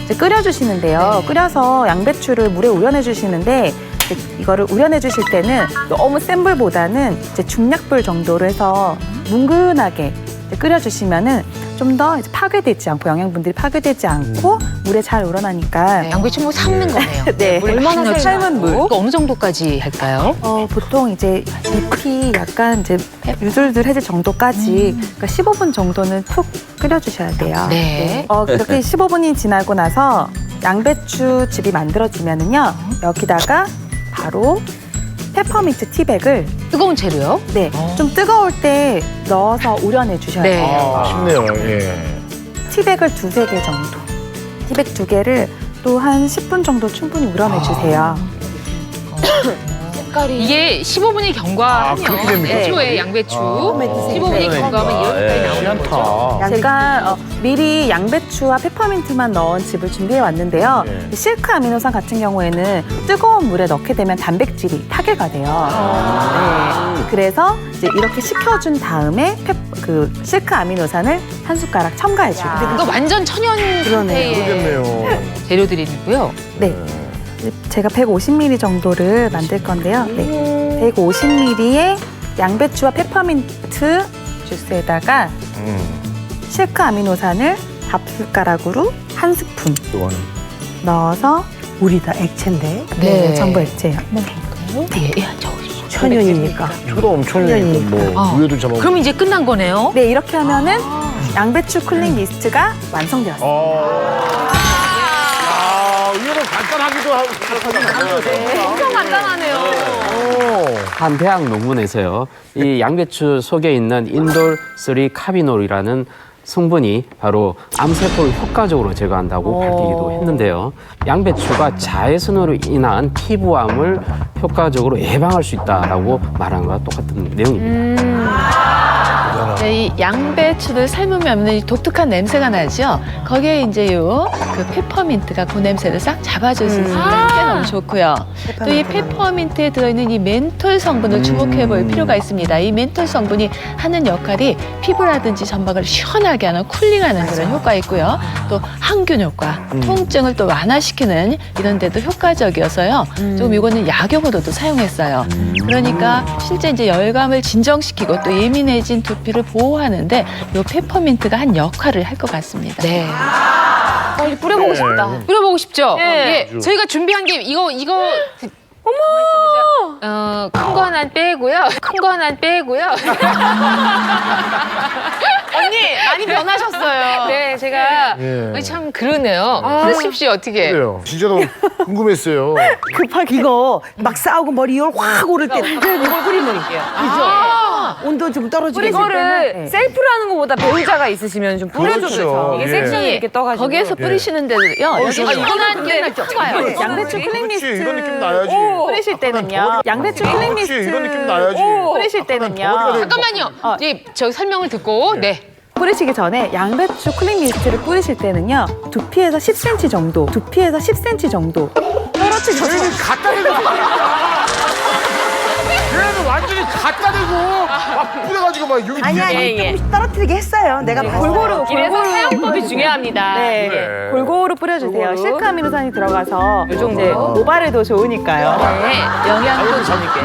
이제 끓여주시는데요. 끓여서 양배추를 물에 우려내 주시는데 이거를 우려내 주실 때는 너무 센 불보다는 이제 중약불 정도로 해서 뭉근하게 끓여주시면은 좀 더 파괴되지 않고 영양분들이 파괴되지 않고 물에 잘 우러나니까 양배추 뭐 삶는 거네요. 네, 얼마나 삶은 물. 어느 정도까지 할까요? 보통 이제 잎이 약간 이제 유들들해질 정도까지 그러니까 15분 정도는 푹 끓여주셔야 돼요. 네. 그렇게 15분이 지나고 나서 양배추 즙이 만들어지면은요, 여기다가 바로 페퍼민트 티백을 뜨거운 채로요? 네, 좀 뜨거울 때 넣어서 우려내 주셔야 돼요. 쉽네요. 예. 티백을 2-3개 정도. 티백 2개를 또 한 10분 정도 충분히 우려내 주세요. 이게 15분이 경과하면 그렇게 됩니까? 애초에 양배추 15분이 경과하면 이렇게 나오는 거죠. 제가 미리 양배추와 페퍼민트만 넣은 즙을 준비해 왔는데요. 실크 아미노산 같은 경우에는 뜨거운 물에 넣게 되면 단백질이 파괴가 돼요. 네. 그래서 이제 이렇게 식혀준 다음에 그 실크 아미노산을 한 숟가락 첨가해줘요. 이거 완전 천연 상태의 재료들이고요. 네. 제가 150ml 정도를 만들 건데요. 네. 150ml의 양배추와 페퍼민트 주스에다가 실크 아미노산을 밥숟가락으로 한 스푼 넣어서 물이 다 액체인데. 네, 전부 액체예요. 천연이니까. 저도 엄청 우유도 잡아. 그럼 이제 끝난 거네요? 네, 이렇게 하면은 양배추 쿨링 미스트가 완성되었습니다. 이거는 간단하기도 하고. 엄청 간단하네요. 한 대학 논문에서요, 이 양배추 속에 있는 인돌 3 카비놀이라는 성분이 바로 암세포를 효과적으로 제거한다고 밝히기도 했는데요. 양배추가 자외선으로 인한 피부암을 효과적으로 예방할 수 있다라고 말하는 것과 똑같은 내용입니다. 이 양배추를 삶으면 이 독특한 냄새가 나죠. 거기에 이제 그 페퍼민트가 그 냄새를 싹 잡아줄 수 있으니까 꽤 너무 좋고요. 또 이 페퍼민트에 들어있는 이 멘톨 성분을 주목해 볼 필요가 있습니다. 이 멘톨 성분이 하는 역할이 피부라든지 점막을 시원하게 하는 쿨링하는 그런 효과 있고요. 또 항균 효과, 통증을 또 완화시키는 이런 데도 효과적이어서요. 조금 이거는 약용으로도 사용했어요. 그러니까 실제 이제 열감을 진정시키고 또 예민해진 두피를 보호하는데 이 페퍼민트가 한 역할을 할 것 같습니다. 네. 이거 뿌려보고 싶다. 뿌려보고 싶죠? 네. 예. 저희가 준비한 게 이거 어머! 큰 거 하나 빼고요. 큰 거 하나 빼고요. 언니 많이 변하셨어요. 네, 제가 예. 참 그러네요. 수십 씨 어떻게? 그래요. 진짜 너무 궁금했어요. 급하게 이거 막 싸우고 머리 확 오를 때 이걸 뿌리면 그죠? 온도 좀 떨어지게 이거를 셀프로 하는 것보다 배우자가 있으시면 좀 뿌려줘도 그렇죠. 이게 예. 섹션이 이렇게 떠가지고 거기에서 뿌리시는데도요. 이거는 양배추 클린 그렇지, 이런 느낌 나야지. 뿌리실 때는요. 양배추 클린 그렇지, 미스트 이런 느낌 나야지. 뿌리실 때는요. 잠깐만요. 예, 저 설명을 듣고 네. 뿌리시기 전에 양배추 클린 미스트를 뿌리실 때는요. 두피에서 10cm 정도, 두피에서 10cm 정도 떨어뜨려서 저희는 갖다 대고. 얘는 완전히 갖다 대고 막 뿌려가지고 막 여기 아니 조금씩 떨어뜨리게 했어요. 내가 골고루 그래서 사용법이 중요합니다. 네, 그래. 골고루 뿌려주세요. 실크 아미노산이 들어가서 요 정도. 이제 모발에도 좋으니까요. 네, 영양도 재밌게.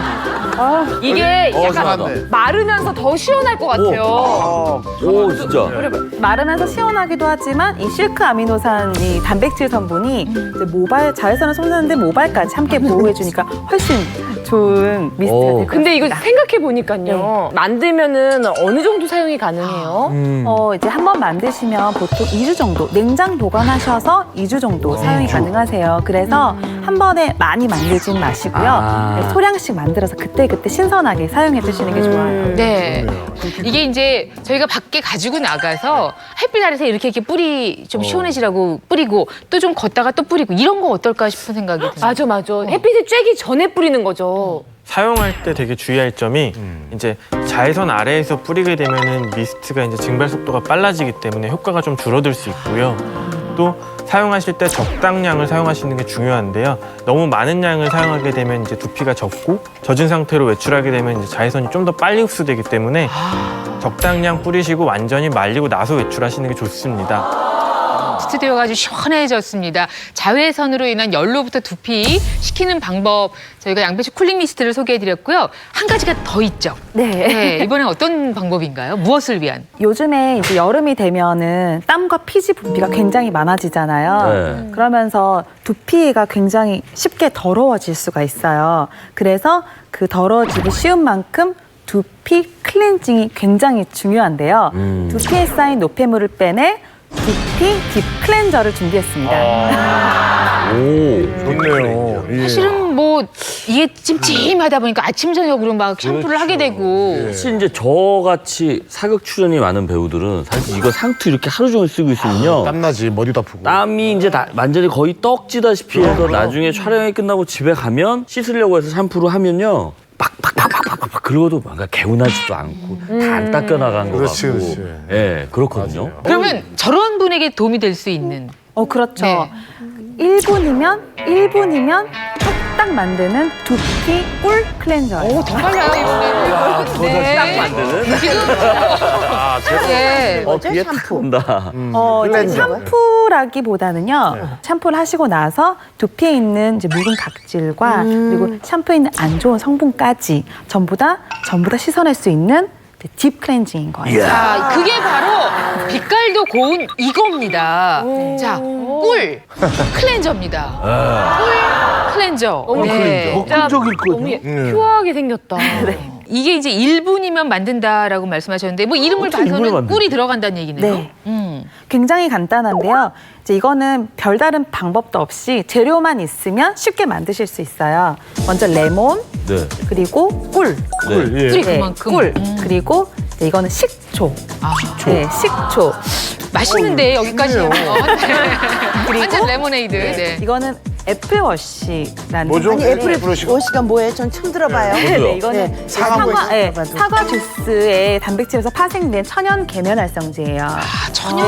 이게 약간 시원하네. 마르면서 더 시원할 것 같아요. 오 진짜. 마르면서 시원하기도 하지만 이 실크 아미노산이 단백질 성분이 이제 모발 자외선을 쏟는데 모발까지 함께 보호해주니까 훨씬 좋은 미스트가 될 것 같습니다. 근데 이거 생각해 보니까요. 만들면은 어느 정도 사용이 가능해요? 이제 한번 만드시면 보통 2주 정도 냉장 보관하셔서 2주 정도 사용이 가능하세요. 그래서 한 번에 많이 만들진 마시고요. 네, 소량씩 만들어서 그때그때 신선하게 사용해 주시는 게 좋아요. 네. 이게 이제 저희가 밖에 가지고 나가서 햇빛 아래서 이렇게 뿌리 좀 시원해지라고 뿌리고 또 좀 걷다가 또 뿌리고 이런 거 어떨까 싶은 생각이 드네요. 맞아. 햇빛에 쬐기 전에 뿌리는 거죠. 사용할 때 되게 주의할 점이 이제 자외선 아래에서 뿌리게 되면은 미스트가 이제 증발 속도가 빨라지기 때문에 효과가 좀 줄어들 수 있고요. 또 사용하실 때 적당량을 사용하시는 게 중요한데요. 너무 많은 양을 사용하게 되면 이제 두피가 젖고 젖은 상태로 외출하게 되면 이제 자외선이 좀 더 빨리 흡수되기 때문에 적당량 뿌리시고 완전히 말리고 나서 외출하시는 게 좋습니다. 스튜디오가 아주 시원해졌습니다. 자외선으로 인한 열로부터 두피 식히는 방법 저희가 양배추 쿨링 미스트를 소개해드렸고요. 한 가지가 더 있죠. 네. 이번엔 어떤 방법인가요? 무엇을 위한? 요즘에 이제 여름이 되면은 땀과 피지 부피가 굉장히 많아지잖아요. 그러면서 두피가 굉장히 쉽게 더러워질 수가 있어요. 그래서 그 더러워지기 쉬운 만큼 두피 클렌징이 굉장히 중요한데요. 두피에 쌓인 노폐물을 빼내 두피 딥 클렌저를 준비했습니다. 오, 좋네요. 예. 사실은 뭐 이게 찜찜하다 보니까 아침 저녁으로 막 샴푸를 하게 되고 사실 이제 저같이 사극 출연이 많은 배우들은 사실 이거 상투 이렇게 하루 종일 쓰고 있으면요. 땀나지, 머리도 아프고. 땀이 이제 완전히 거의 떡지다시피 해서 나중에 촬영이 끝나고 집에 가면 씻으려고 해서 샴푸를 하면요. 팍팍팍팍팍팍 그러고도 뭔가 개운하지도 않고 다 안 닦여 나간 것 그렇지, 같고. 그렇지. 예, 그렇거든요. 그러면 저런 분에게 도움이 될 수 있는 그렇죠. 네. 1분이면 뚝딱 만드는 두피 꿀 클렌저예요. 더 빨라요 이번에. 딱 만드는? 네. 뒤에 탁 온다. 이제 샴푸라기보다는요. 샴푸를 하시고 나서 두피에 있는 이제 묵은 각질과 그리고 샴푸에 있는 안 좋은 성분까지 전부 다 씻어낼 수 있는 딥 클렌징인 거예요. 자, 그게 바로 빛깔도 고운 이겁니다. 자, 꿀 클렌저입니다. 꿀 클렌저. 적극적일 거죠. 너무 퓨어하게 생겼다. 이게 이제 1분이면 만든다라고 말씀하셨는데 뭐 이름을 봐서는 꿀이 들어간다는 얘기네요. 네. 굉장히 간단한데요. 이제 이거는 별다른 방법도 없이 재료만 있으면 쉽게 만드실 수 있어요. 먼저 레몬, 네. 그리고 꿀. 꿀이 그만큼. 꿀. 그리고 이제 이거는 식초. 네, 식초. 맛있는데 여기까지. 그리고 완전 레모네이드. 이거는 애플워시라는 뭐죠? 아니 애플워시가 뭐예요? 전 처음 들어봐요. 네, 이거는 사과, 사과 주스에 단백질에서 파생된 천연 계면활성제예요. 천연.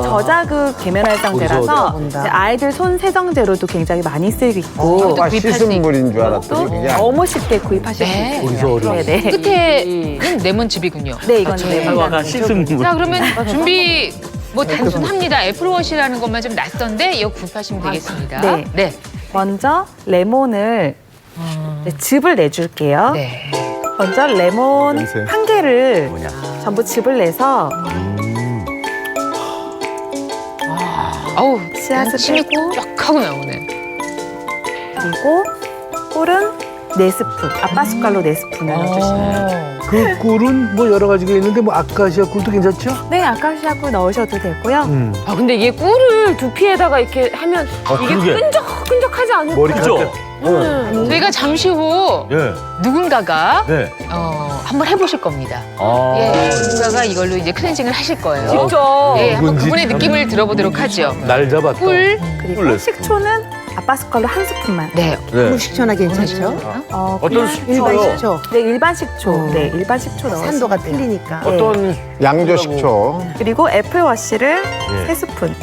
저자극 계면활성제라서 이제 아이들 손 세정제로도 굉장히 많이 쓰이고 있고 씻은 물인 줄 알았더니 그냥 너무 쉽게 구입하실 수 네. 있어요. 네. 끝에는 레몬즙이군요. 네, 이건 레몬. 자, 그러면 준비 뭐 단순합니다. 애플워시라는 것만 좀 낯선데 이거 구입하시면 되겠습니다. 네. 먼저 레몬을 즙을 내줄게요. 네. 먼저 레몬 냄새. 한 개를 전부 즙을 내서 어우, 씨앗을 침이 빼고 쫙 하고 나오네. 그리고 꿀은 4스푼, 아빠 숟갈로 4스푼을 넣어주시면 그 꿀은 뭐 여러 가지가 있는데 뭐 아카시아 꿀도 괜찮죠? 네, 아카시아 꿀 넣으셔도 되고요. 아 근데 이게 꿀을 두피에다가 이렇게 하면 이게 그러게. 끈적끈적하지 않을까요? 머리카락. 저희가 잠시 후 예. 누군가가 네. 한번 해보실 겁니다. 아. 예, 누군가가 이걸로 이제 클렌징을 하실 거예요. 직접. 예, 한번 누군지 그분의 참- 느낌을 들어보도록 하죠. 날 잡았다. 꿀, 그리고 식초는 아빠 숟갈로 1스푼만. 네. 무식초나 괜찮죠? 어떤 식초요? 일반 식초. 네, 일반 식초. 네, 일반 식초 넣어주세요. 산도가 틀리니까. 어떤 양조식초. 그리고 애플워시를 3스푼.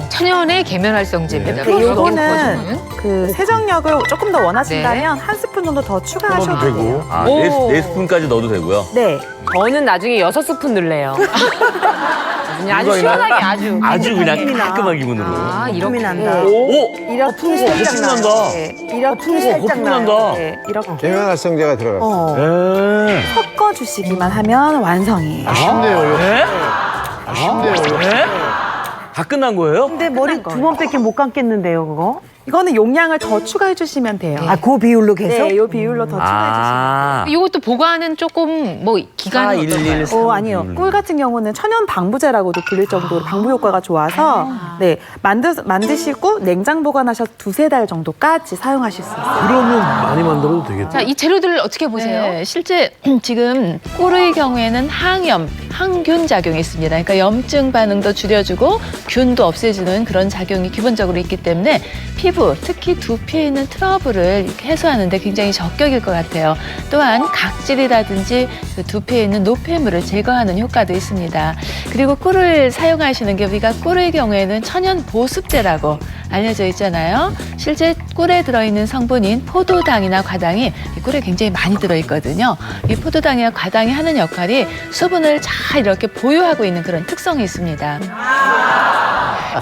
천연의 계면활성제입니다. 네, 이렇게 요거는 부어주는. 그 세정력을 조금 더 원하신다면 1스푼 정도 더 추가하셔도 돼요. 아, 오. 4스푼까지 넣어도 되고요. 네. 저는 나중에 6스푼 넣을래요. 아주 시원하게 아주. 아주 그냥 깔끔한 기분으로. 아, 품이 이렇게. 난다. 오! 이렇게 살짝 살짝 난다. 나요. 네, 이렇게 살짝 거품 나요. 난다. 네, 이렇게 계면활성제가 들어갔어요. 에. 섞어주시기만 하면 완성이에요. 쉽네요. 에? 쉽네요. 에? 다 끝난 거예요? 근데 머리 2번밖에 못 감겠는데요, 그거? 이거는 용량을 더 추가해 주시면 돼요. 아, 그 비율로 계속? 네, 이 비율로 더 추가해 아. 이것도 보관은 조금 뭐 기간이 어떤가요? 주시면. 아니요. 꿀 같은 경우는 천연 방부제라고도 불릴 정도로 방부 효과가 좋아서 네 만드시고 냉장 보관하셔서 2-3달 정도까지 사용하실 수 있어요. 그러면 많이 만들어도 되겠다. 자, 이 재료들을 어떻게 보세요? 네, 실제 지금 꿀의 경우에는 항염, 항균 작용이 있습니다. 그러니까 염증 반응도 줄여주고 균도 없애주는 그런 작용이 기본적으로 있기 때문에 피부, 특히 두피에 있는 트러블을 이렇게 해소하는 데 굉장히 적격일 것 같아요. 또한 각질이라든지 그 두피에 있는 노폐물을 제거하는 효과도 있습니다. 그리고 꿀을 사용하시는 게 우리가 꿀의 경우에는 천연 보습제라고 알려져 있잖아요. 실제 꿀에 들어있는 성분인 포도당이나 과당이 이 꿀에 굉장히 많이 들어있거든요. 이 포도당이나 과당이 하는 역할이 수분을 잘 이렇게 보유하고 있는 그런 특성이 있습니다.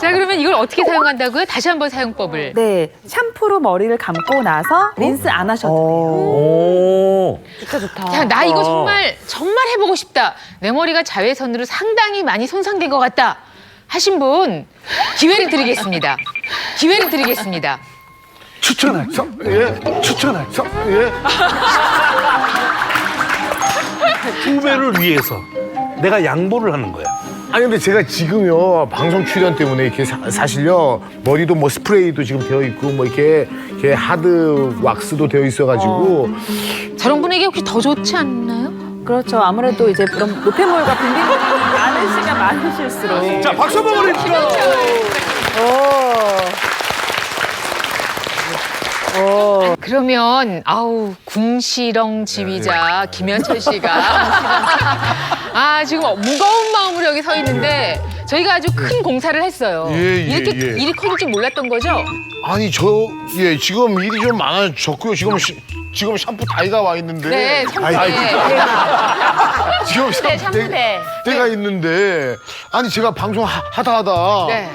자, 그러면 이걸 어떻게 사용한다고요? 다시 한번 사용법을. 네, 샴푸로 머리를 감고 나서 린스 안 하셔도 돼요. 오. 좋다 좋다. 자, 나 이거 정말 해보고 싶다. 내 머리가 자외선으로 상당히 많이 손상된 것 같다. 하신 분 기회를 드리겠습니다. 기회를 드리겠습니다. 추천할서? 예. 추천할서? 예. 후배를 위해서 내가 양보를 하는 거야. 아니 근데 제가 지금요 방송 출연 때문에 이렇게 사실요 머리도 뭐 스프레이도 지금 되어 있고 뭐 이렇게 하드 왁스도 되어 있어가지고 저런 분에게 혹시 더 좋지 않나요? 그렇죠. 아무래도 이제 그런 노폐물과 분비물이 많으시면 많으실수록. 자, 박수 한번 보내주시죠. 그러면 궁시렁 지휘자 김현철 씨가 지금 무거운 마음으로 여기 서 있는데 저희가 아주 큰 공사를 했어요. 이렇게 일이 커질 줄 몰랐던 거죠? 아니 지금 일이 좀 많아졌고요. 지금 샴푸 다이가 와 있는데. 네, 샴푸. 지금 네, 샴푸대. 때가 있는데 아니 제가 방송 하다 네.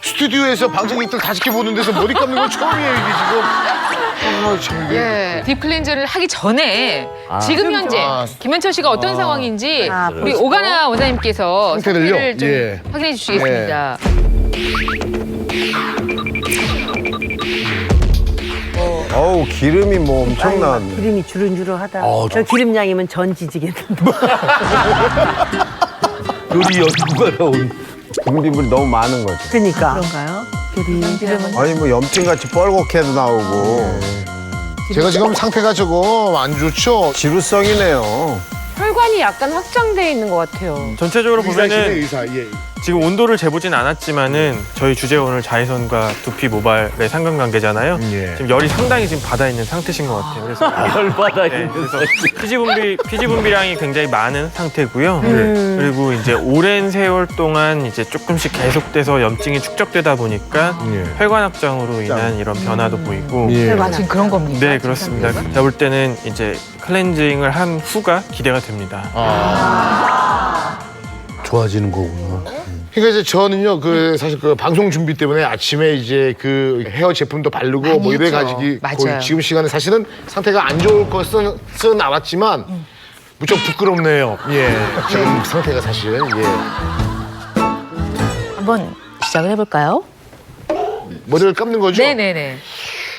스튜디오에서 방송객들 다 지켜보는 데서 머리 감는 건 처음이에요 이게 지금. 참 이게. 예, 딥클렌저를 하기 전에 지금 현재 김현철 씨가 어떤 상황인지 우리 오가나 원장님께서 상태를 좀 예. 확인해 주시겠습니다. 어우 기름이 뭐 엄청 나왔네. 기름이 주른주른하다. 저 기름량이면 전지지겠는데. 요리 연구가 나온. 분비물이 너무 많은 거죠. 그러니까. 그런가요? 아니 뭐 염증같이 뻘겋게도 나오고. 제가 지금 상태가 조금 안 좋죠. 지루성이네요. 혈관이 약간 확장돼 있는 것 같아요. 전체적으로 보면은 의사, 예. 지금 온도를 재보진 않았지만은 저희 주제가 오늘 자외선과 두피 모발의 상관관계잖아요. 지금 열이 상당히 지금 받아 있는 상태신 것 같아요. 그래서 열 받아 있는 그래서 피지 분비량이 굉장히 많은 상태고요. 그리고 이제 오랜 세월 동안 이제 조금씩 계속돼서 염증이 축적되다 보니까 혈관 확장으로 인한 이런 변화도 보이고. 지금 그런 겁니까? 네, 그렇습니다. 제가 볼 때는 이제 클렌징을 한 후가 기대가 됩니다. 좋아지는 거구나. 그러니까 이제 저는요, 사실 방송 준비 때문에 아침에 이제 헤어 제품도 바르고 뭐 이래 가지고 지금 시간에 사실은 상태가 안 좋을 것은 알았지만 무척 부끄럽네요. 지금 상태가 사실. 한번 시작을 해볼까요? 머리를 감는 거죠? 네네네.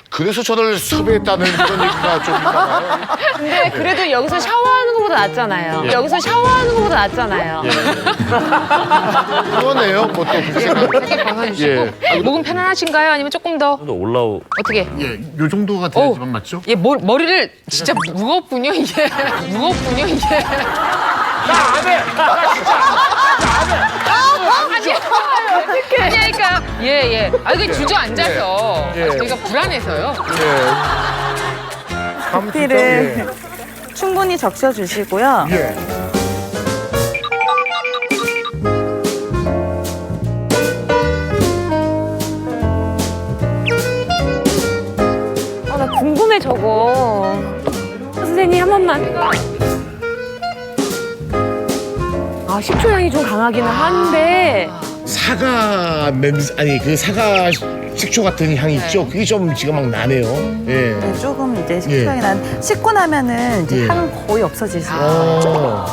그래서 저를 섭외했다는 그런 얘기가 좀 있나봐요. 근데 그래도 여기서 샤워하는 것보다 낫잖아요. 여기서 샤워하는 것보다 낫잖아요. 그러네요. 뭐 또 그렇게 살짝 박아주시고. 목은 편안하신가요? 아니면 조금 더 올라오. 어떻게? 요 정도가 돼야지만 맞죠? 머리를 진짜 무겁군요 이게. 무겁군요 이게. 나 안 해. 나 진짜. 그러니까 이게 주저앉아서 저희가 불안해서요. 두피를 충분히 적셔주시고요. 나 궁금해 저거. 선생님 한 번만. 식초 향이 좀 강하기는 한데. 사과 냄새 사과 식초 같은 향이 있죠. 그게 좀 지금 막 나네요. 조금 이제 식초향이 난 씻고 나면은 이제 향은 거의 없어지시고요.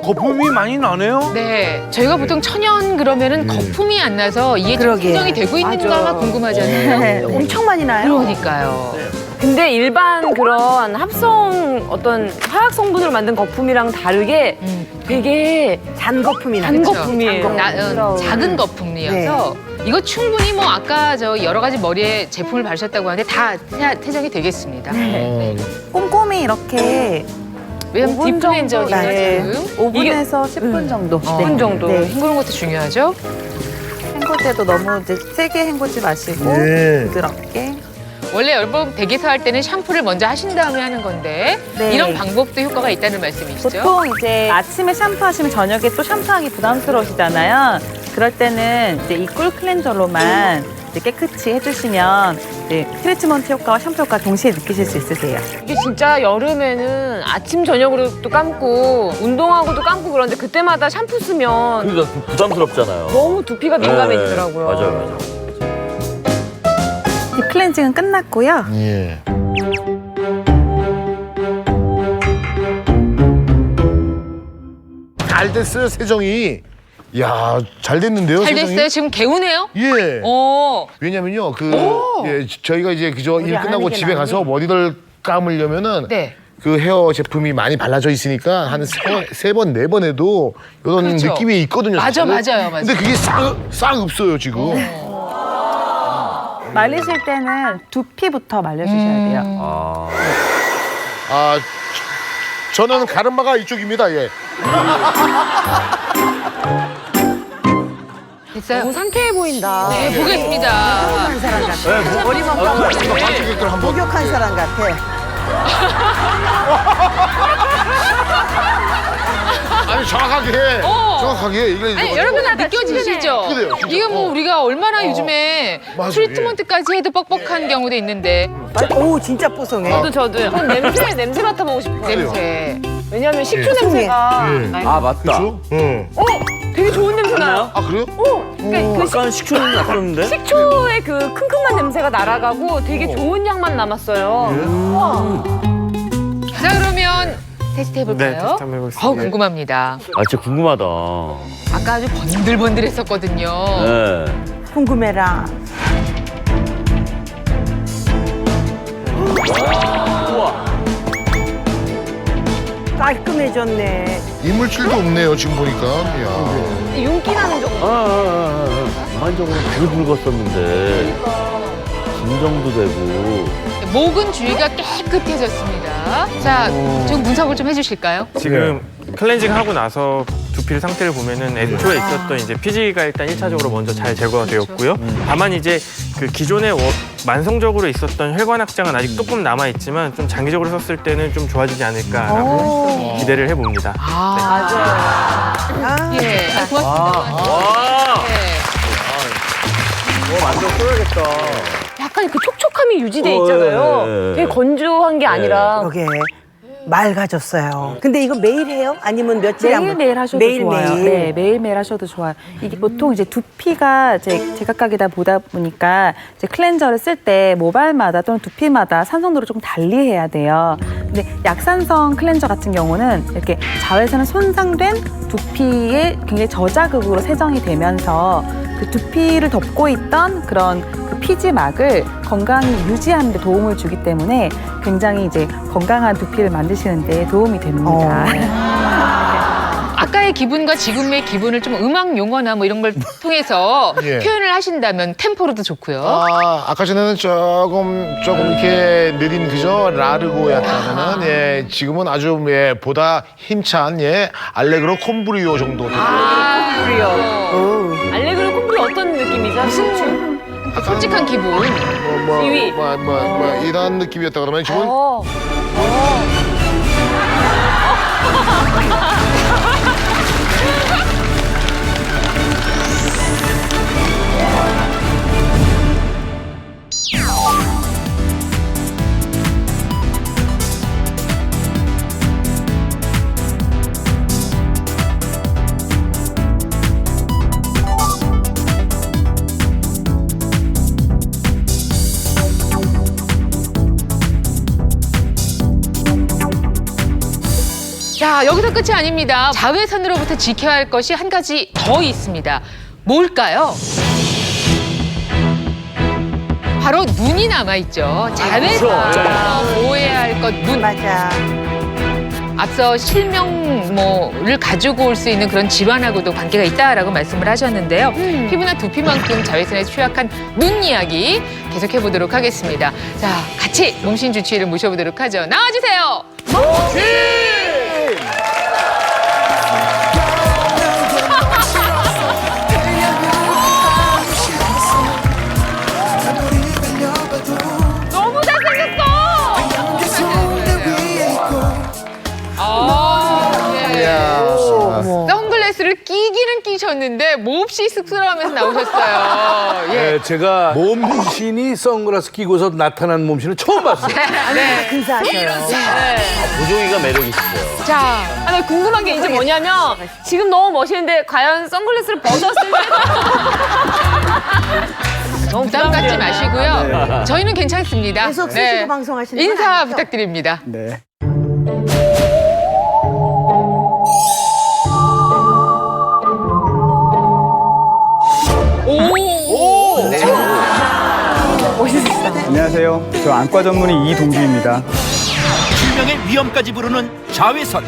거품이 많이 나네요. 네, 저희가 보통 천연 그러면은 거품이 안 나서 이게 좀 생성이 되고 있는가가 궁금하잖아요. 엄청 많이 나요. 그러니까요. 근데 일반 그런 합성 어떤 화학 성분으로 만든 거품이랑 다르게 되게 잔 거품이 나요. 잔 거품이에요. 작은 거품이어서 이거 충분히 뭐 아까 저 여러 가지 머리에 제품을 바르셨다고 하는데 다 태정이 되겠습니다. 꼼꼼히 이렇게 왜냐면 5분 정도, 딥클렌저니까 지금 5분에서 10분 정도. 10분 정도. 네. 헹구는 것도 중요하죠. 헹굴 때도 너무 이제 세게 헹구지 마시고 부드럽게. 원래 여러분 댁에서 할 때는 샴푸를 먼저 하신 다음에 하는 건데 이런 방법도 효과가 있다는 말씀이시죠? 보통 이제 아침에 샴푸하시면 저녁에 또 샴푸하기 부담스러우시잖아요. 그럴 때는 이제 이 꿀 클렌저로만 이제 깨끗이 해주시면 이제 트리트먼트 효과와 샴푸 효과 동시에 느끼실 수 있으세요. 이게 진짜 여름에는 아침 저녁으로 또 감고 운동하고도 감고 그런데 그때마다 샴푸 쓰면 그러니까 부담스럽잖아요. 너무 두피가 민감해지더라고요. 맞아요. 딥 클렌징은 끝났고요. 잘 됐어요, 세정이. 야, 잘 됐는데요, 잘 세정이? 됐어요? 지금 개운해요? 왜냐면요, 저희가 이제 일 끝나고 집에 가서 머리를 감으려면은 그 헤어 제품이 많이 발라져 있으니까 한 세 번, 네 번 해도 이런 느낌이 있거든요. 맞아요. 근데 그게 싹 없어요, 지금. 말리실 때는 두피부터 말려주셔야 돼요. 저는 가르마가 이쪽입니다, 됐어요? 너무 상쾌해 보인다. 네, 보겠습니다. 한 사람 같아. 머리만 감고 목욕한 사람 같아. 아니, 정확하게. 아니, 여러분 느껴지시죠? 그래요, 진짜. 이게 뭐 우리가 얼마나 요즘에 트리트먼트까지 해도 뻑뻑한 경우도 있는데. 오, 진짜 뽀송해. 저도요. 전 냄새 맡아보고 싶어요. 냄새. 왜냐면 식초 냄새가 맞다. 되게 좋은 냄새 나요. 그래요? 그러니까 약간 식초 냄새 났었는데? 식초의 그 큼큼한 냄새가 날아가고 되게 좋은 향만 남았어요. 자, 그러면 테스트 해볼까요? 네, 테스트 한번 해보겠습니다. 궁금합니다. 진짜 궁금하다. 아까 아주 번들번들했었거든요. 네. 궁금해라. 깔끔해졌네. 이물질도 없네요, 지금 보니까. 윤기 나는 정도. 일반적으로 많이 붉었었는데 진정도 되고. 목은 주위가 깨끗해졌습니다. 자, 좀 분석을 좀 해주실까요? 지금 클렌징 하고 나서 두피 상태를 보면은 애초에 있었던 이제 피지가 일단 1차적으로 먼저 잘 제거가 되었고요. 다만 이제 그 기존에 만성적으로 있었던 혈관 확장은 아직 조금 남아 있지만 좀 장기적으로 썼을 때는 좀 좋아지지 않을까라고 기대를 해봅니다. 맞아요. 예, 고맙습니다. 완전 써야겠다. 약간 그 촉촉함이 유지돼 있잖아요. 되게 건조한 게 아니라. 그러게 맑아졌어요. 근데 이거 매일 해요? 아니면 며칠에 한 번? 매일매일 하셔도 좋아요. 네, 매일매일 하셔도 좋아요. 이게 보통 이제 두피가 제각각이다 보다 보니까 이제 클렌저를 쓸 때 모발마다 또는 두피마다 산성도를 조금 달리 해야 돼요. 근데 약산성 클렌저 같은 경우는 이렇게 자외선에 손상된 두피에 굉장히 저자극으로 세정이 되면서 그 두피를 덮고 있던 그런 그 피지막을 건강히 유지하는 데 도움을 주기 때문에 굉장히 이제 건강한 두피를 만드시는 데 도움이 됩니다. 아까의 기분과 지금의 기분을 좀 음악 용어나 뭐 이런 걸 통해서 예. 표현을 하신다면 템포로도 좋고요. 아까 전에는 조금 이렇게 느린 그죠 라르고였다면은 예 지금은 아주 보다 힘찬 알레그로 콤브리오 정도. 알레그로 콤브리 어떤 느낌이죠? 무슨 솔직한 기분. 지휘. 이런 느낌이었다 그러면 지금. 자, 여기서 끝이 아닙니다. 자외선으로부터 지켜야 할 것이 한 가지 더 있습니다. 뭘까요? 바로 눈이 남아있죠. 자외선으로부터 보호해야 할 것, 눈. 맞아. 앞서 실명모를 가지고 올 수 있는 그런 질환하고도 관계가 있다라고 말씀을 하셨는데요. 피부나 두피만큼 자외선에 취약한 눈 이야기 계속해보도록 하겠습니다. 자, 같이 몸신 주치의를 모셔보도록 하죠. 나와주세요. 너무 잘생겼어! 선글라스를 끼기는 끼셨는데 몹시 쑥스러워하면서 나오셨어요. 예. 네, 제가 몸신이 선글라스 끼고서 나타난 몸신을 처음 봤어요. 네. 근사하셔요. 보조기가 매력 있어요. 자, 나 궁금한 게 이제 뭐냐면 지금 너무 멋있는데 과연 선글라스를 벗었을 때 너무 부담 갖지 마시고요. 저희는 괜찮습니다. 계속 쓰시고 방송하시는 건 인사 아니죠? 부탁드립니다. 네. 안녕하세요. 저 안과 전문의 이동규입니다. 실명의 위험까지 부르는 자외선.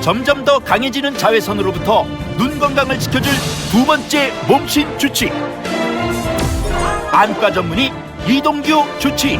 점점 더 강해지는 자외선으로부터 눈 건강을 지켜줄 두 번째 몸신 주치. 안과 전문의 이동규 주치.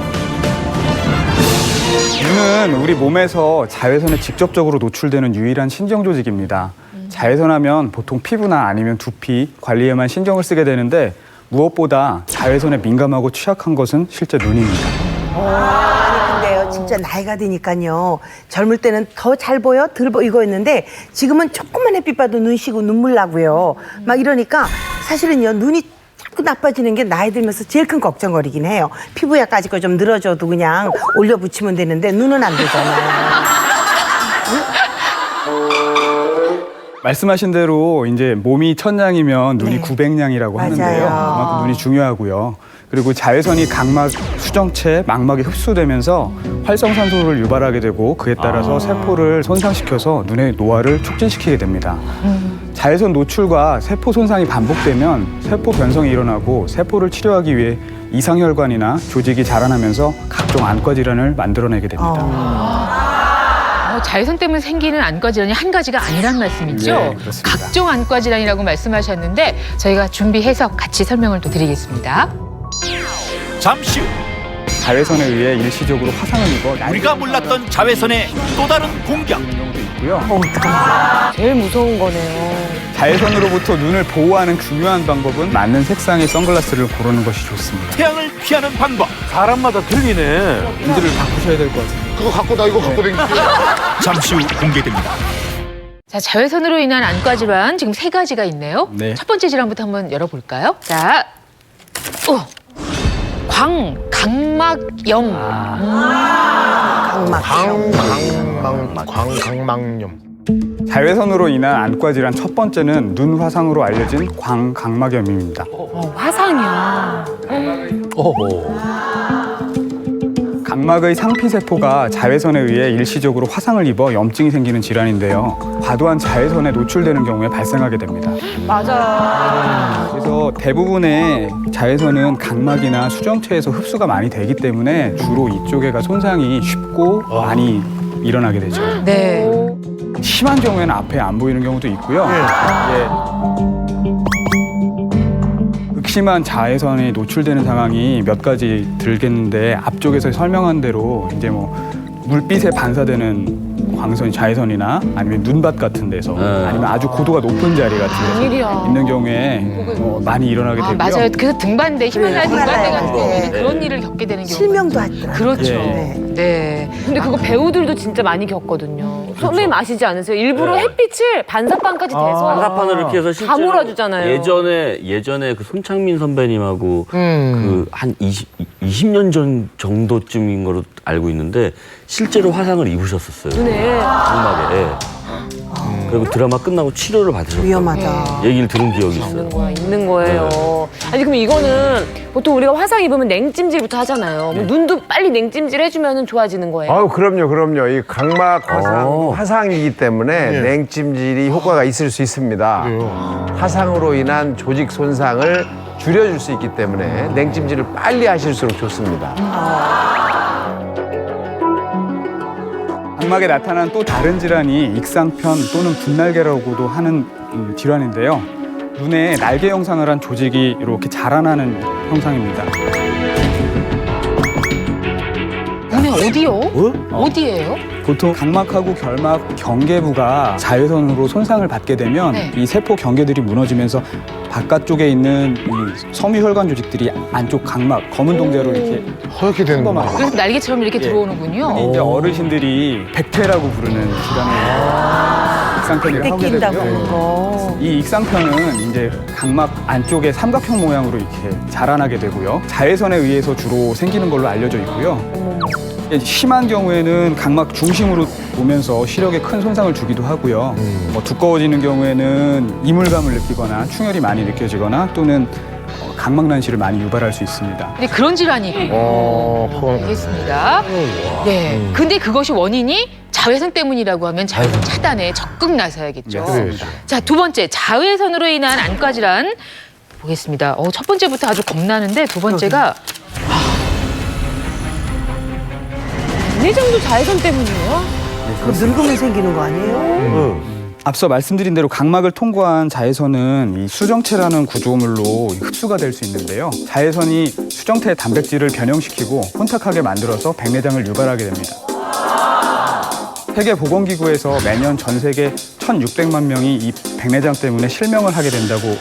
눈은 우리 몸에서 자외선에 직접적으로 노출되는 유일한 신경 조직입니다. 자외선하면 보통 피부나 아니면 두피 관리에만 신경을 쓰게 되는데 무엇보다 자외선에 민감하고 취약한 것은 실제 눈입니다. 아니 근데요 진짜 나이가 드니까요 젊을 때는 더 잘 보여 덜 보이고였는데 지금은 조금만 햇빛 봐도 눈 시고 눈물 나고요 막 이러니까 사실은요 눈이 자꾸 나빠지는 게 나이 들면서 제일 큰 걱정거리긴 해요. 피부약까지 거 좀 늘어져도 그냥 올려 붙이면 되는데 눈은 안 되잖아요. 말씀하신 대로 이제 몸이 1000냥이면 눈이 900냥이라고 하는데요. 그만큼 눈이 중요하고요. 그리고 자외선이 각막 수정체 망막에 흡수되면서 활성산소를 유발하게 되고 그에 따라서 세포를 손상시켜서 눈의 노화를 촉진시키게 됩니다. 자외선 노출과 세포 손상이 반복되면 세포 변성이 일어나고 세포를 치료하기 위해 이상혈관이나 조직이 자라나면서 각종 안과 질환을 만들어내게 됩니다. 자외선 때문에 생기는 안과 질환이 한 가지가 아니란 말씀이죠? 네, 그렇습니다. 각종 안과 질환이라고 말씀하셨는데 저희가 준비해서 같이 설명을 또 드리겠습니다. 잠시 후 자외선에 의해 일시적으로 화상을 입어 우리가 몰랐던 자외선의 또 다른 공격. 있고요. 제일 무서운 거네요. 자외선으로부터 눈을 보호하는 중요한 방법은 맞는 색상의 선글라스를 고르는 것이 좋습니다. 태양을 피하는 방법. 사람마다 틀리네. 문제를 바꾸셔야 될 것 같습니다. 그거 갖고 나 이거 갖고 다닐게요. 잠시 후 공개됩니다. 자, 자외선으로 인한 안과 질환 지금 3가지가 있네요. 네. 첫 번째 질환부터 한번 열어볼까요? 자, 각막염. 광각막염. 자외선으로 인한 안과 질환 첫 번째는 눈 화상으로 알려진 광각막염입니다. 화상이야. 각막의 상피세포가 자외선에 의해 일시적으로 화상을 입어 염증이 생기는 질환인데요. 과도한 자외선에 노출되는 경우에 발생하게 됩니다. 맞아. 그래서 대부분의 자외선은 각막이나 수정체에서 흡수가 많이 되기 때문에 주로 이쪽에가 손상이 쉽고 많이 일어나게 되죠. 네. 심한 경우에는 앞에 안 보이는 경우도 있고요. 극심한 자외선에 노출되는 상황이 몇 가지 들겠는데 앞쪽에서 설명한 대로 이제 뭐 물빛에 반사되는 광선, 자외선이나 아니면 눈밭 같은 데서 아니면 아주 고도가 높은 자리 같은 데서 웬일이야. 있는 경우에 많이 일어나게 되고요. 맞아요. 그래서 등반대, 히말라야 등반대 같은 네. 경우에는 그런 일을 겪게 되는 경우가 실명도 있죠. 하더라고요. 그렇죠. 예. 네. 근데 그거 배우들도 진짜 많이 겪거든요. 선배님 아시지 않으세요? 일부러 햇빛을 반사판까지 대서 반사판을 이렇게 해서 다 실제로 몰아주잖아요. 예전에 그 손창민 선배님하고 그 한 20년 전 정도쯤인 거로 알고 있는데 실제로 화상을 입으셨었어요. 눈에. 각막에. 그리고 드라마 끝나고 치료를 받으셨어요. 위험하다. 얘기를 들은 기억이 있어요. 있는 거예요. 아니 그럼 이거는 보통 우리가 화상 입으면 냉찜질부터 하잖아요. 뭐 눈도 빨리 냉찜질 해주면 좋아지는 거예요. 아유, 그럼요. 이 각막 화상이기 때문에 냉찜질이 효과가 있을 수 있습니다. 화상으로 인한 조직 손상을 줄여줄 수 있기 때문에 냉찜질을 빨리 하실수록 좋습니다. 각막에 나타난 또 다른 질환이 익상편 또는 분날개라고도 하는 질환인데요. 눈에 날개 형상을 한 조직이 이렇게 자라나는 형상입니다. 눈에 어디요? 어디예요? 보통 각막하고 결막 경계부가 자외선으로 손상을 받게 되면 네. 이 세포 경계들이 무너지면서 바깥쪽에 있는 이 섬유혈관 조직들이 안쪽 각막 검은 동자로 이렇게 허옇게 되는 거구나. 그래서 날개처럼 이렇게 들어오는군요. 근데 이제 어르신들이 백퇴라고 부르는 질환을 익상편이라고 하게 뺏긴다고 되고요. 그런 거. 이 익상편은 이제 각막 안쪽에 삼각형 모양으로 이렇게 자라나게 되고요. 자외선에 의해서 주로 생기는 걸로 알려져 있고요. 심한 경우에는 각막 중심으로 오면서 시력에 큰 손상을 주기도 하고요. 뭐 두꺼워지는 경우에는 이물감을 느끼거나 충혈이 많이 느껴지거나 또는 각막난시를 많이 유발할 수 있습니다. 근데 그런 질환이 알겠습니다. 네. 근데 그것이 원인이 자외선 때문이라고 하면 자외선 차단에 적극 나서야겠죠. 자, 두 번째 자외선으로 인한 안과 질환 보겠습니다. 첫 번째부터 아주 겁나는데 두 번째가 내장도 자외선 때문이에요? 그거 늙으면 생기는 거 아니에요? 앞서 말씀드린 대로 각막을 통과한 자외선은 이 수정체라는 구조물로 흡수가 될 수 있는데요. 자외선이 수정체의 단백질을 변형시키고 혼탁하게 만들어서 백내장을 유발하게 됩니다. 세계보건기구에서 매년 전 세계 1,600만 명이 이 백내장 때문에 실명을 하게 된다고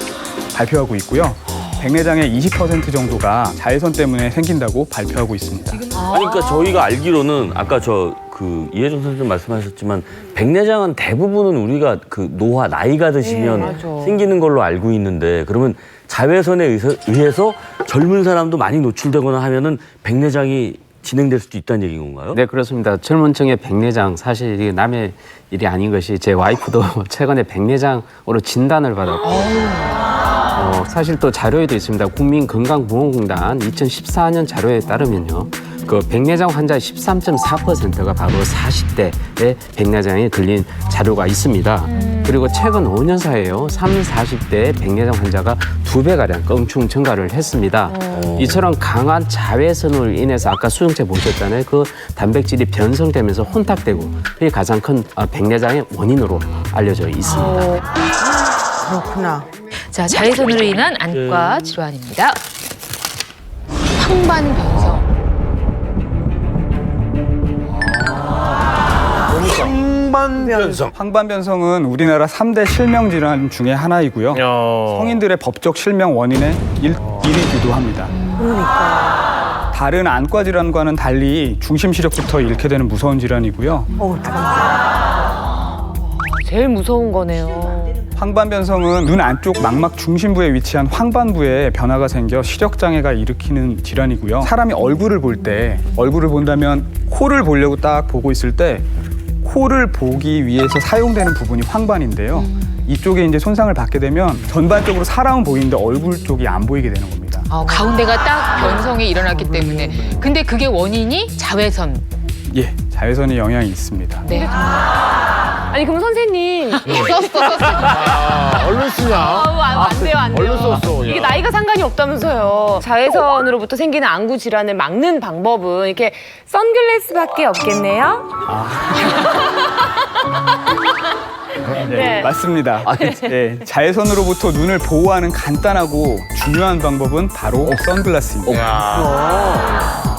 발표하고 있고요. 백내장의 20% 정도가 자외선 때문에 생긴다고 발표하고 있습니다. 그러니까 저희가 알기로는 아까 이혜정 선생님 말씀하셨지만 백내장은 대부분은 우리가 그 노화 나이가 드시면 생기는 걸로 알고 있는데 그러면 자외선에 의해서 젊은 사람도 많이 노출되거나 하면은 백내장이 진행될 수도 있다는 얘기인 건가요? 네, 그렇습니다. 젊은 층의 백내장 사실 이게 남의 일이 아닌 것이 제 와이프도 최근에 백내장으로 진단을 받았고 사실 또 자료에도 있습니다. 국민건강보험공단 2014년 자료에 따르면요. 그 백내장 환자의 13.4%가 바로 40대의 백내장에 걸린 자료가 있습니다. 그리고 최근 5년 사이에요. 30, 40대의 백내장 환자가 2배가량 껑충 증가를 했습니다. 이처럼 강한 자외선으로 인해서 아까 수정체 보셨잖아요. 그 단백질이 변성되면서 혼탁되고 그게 가장 큰 백내장의 원인으로 알려져 있습니다. 그렇구나. 자, 자외선으로 인한 안과 질환입니다. 황반변성. 황반변성. 황반변성은 우리나라 3대 실명 질환 중에 하나이고요. 성인들의 법적 실명 원인의 1위이기도 합니다. 다른 안과 질환과는 달리 중심 시력부터 잃게 되는 무서운 질환이고요. 제일 무서운 거네요. 황반변성은 눈 안쪽 망막 중심부에 위치한 황반부에 변화가 생겨 시력장애가 일으키는 질환이고요. 사람이 얼굴을 본다면 코를 보려고 딱 보고 있을 때 코를 보기 위해서 사용되는 부분이 황반인데요. 이쪽에 이제 손상을 받게 되면 전반적으로 사람은 보이는데 얼굴 쪽이 안 보이게 되는 겁니다. 가운데가 딱 변성이 일어났기 때문에. 근데 그게 원인이 자외선. 예, 자외선의 영향이 있습니다. 네. 아니 그럼 선생님 얼른 쓰냐? 안 돼요. 얼른 썼어. 이게 나이가 상관이 없다면서요. 자외선으로부터 생기는 안구 질환을 막는 방법은 이렇게 선글라스밖에 없겠네요. 네, 맞습니다. 네, 자외선으로부터 눈을 보호하는 간단하고 중요한 방법은 바로 선글라스입니다.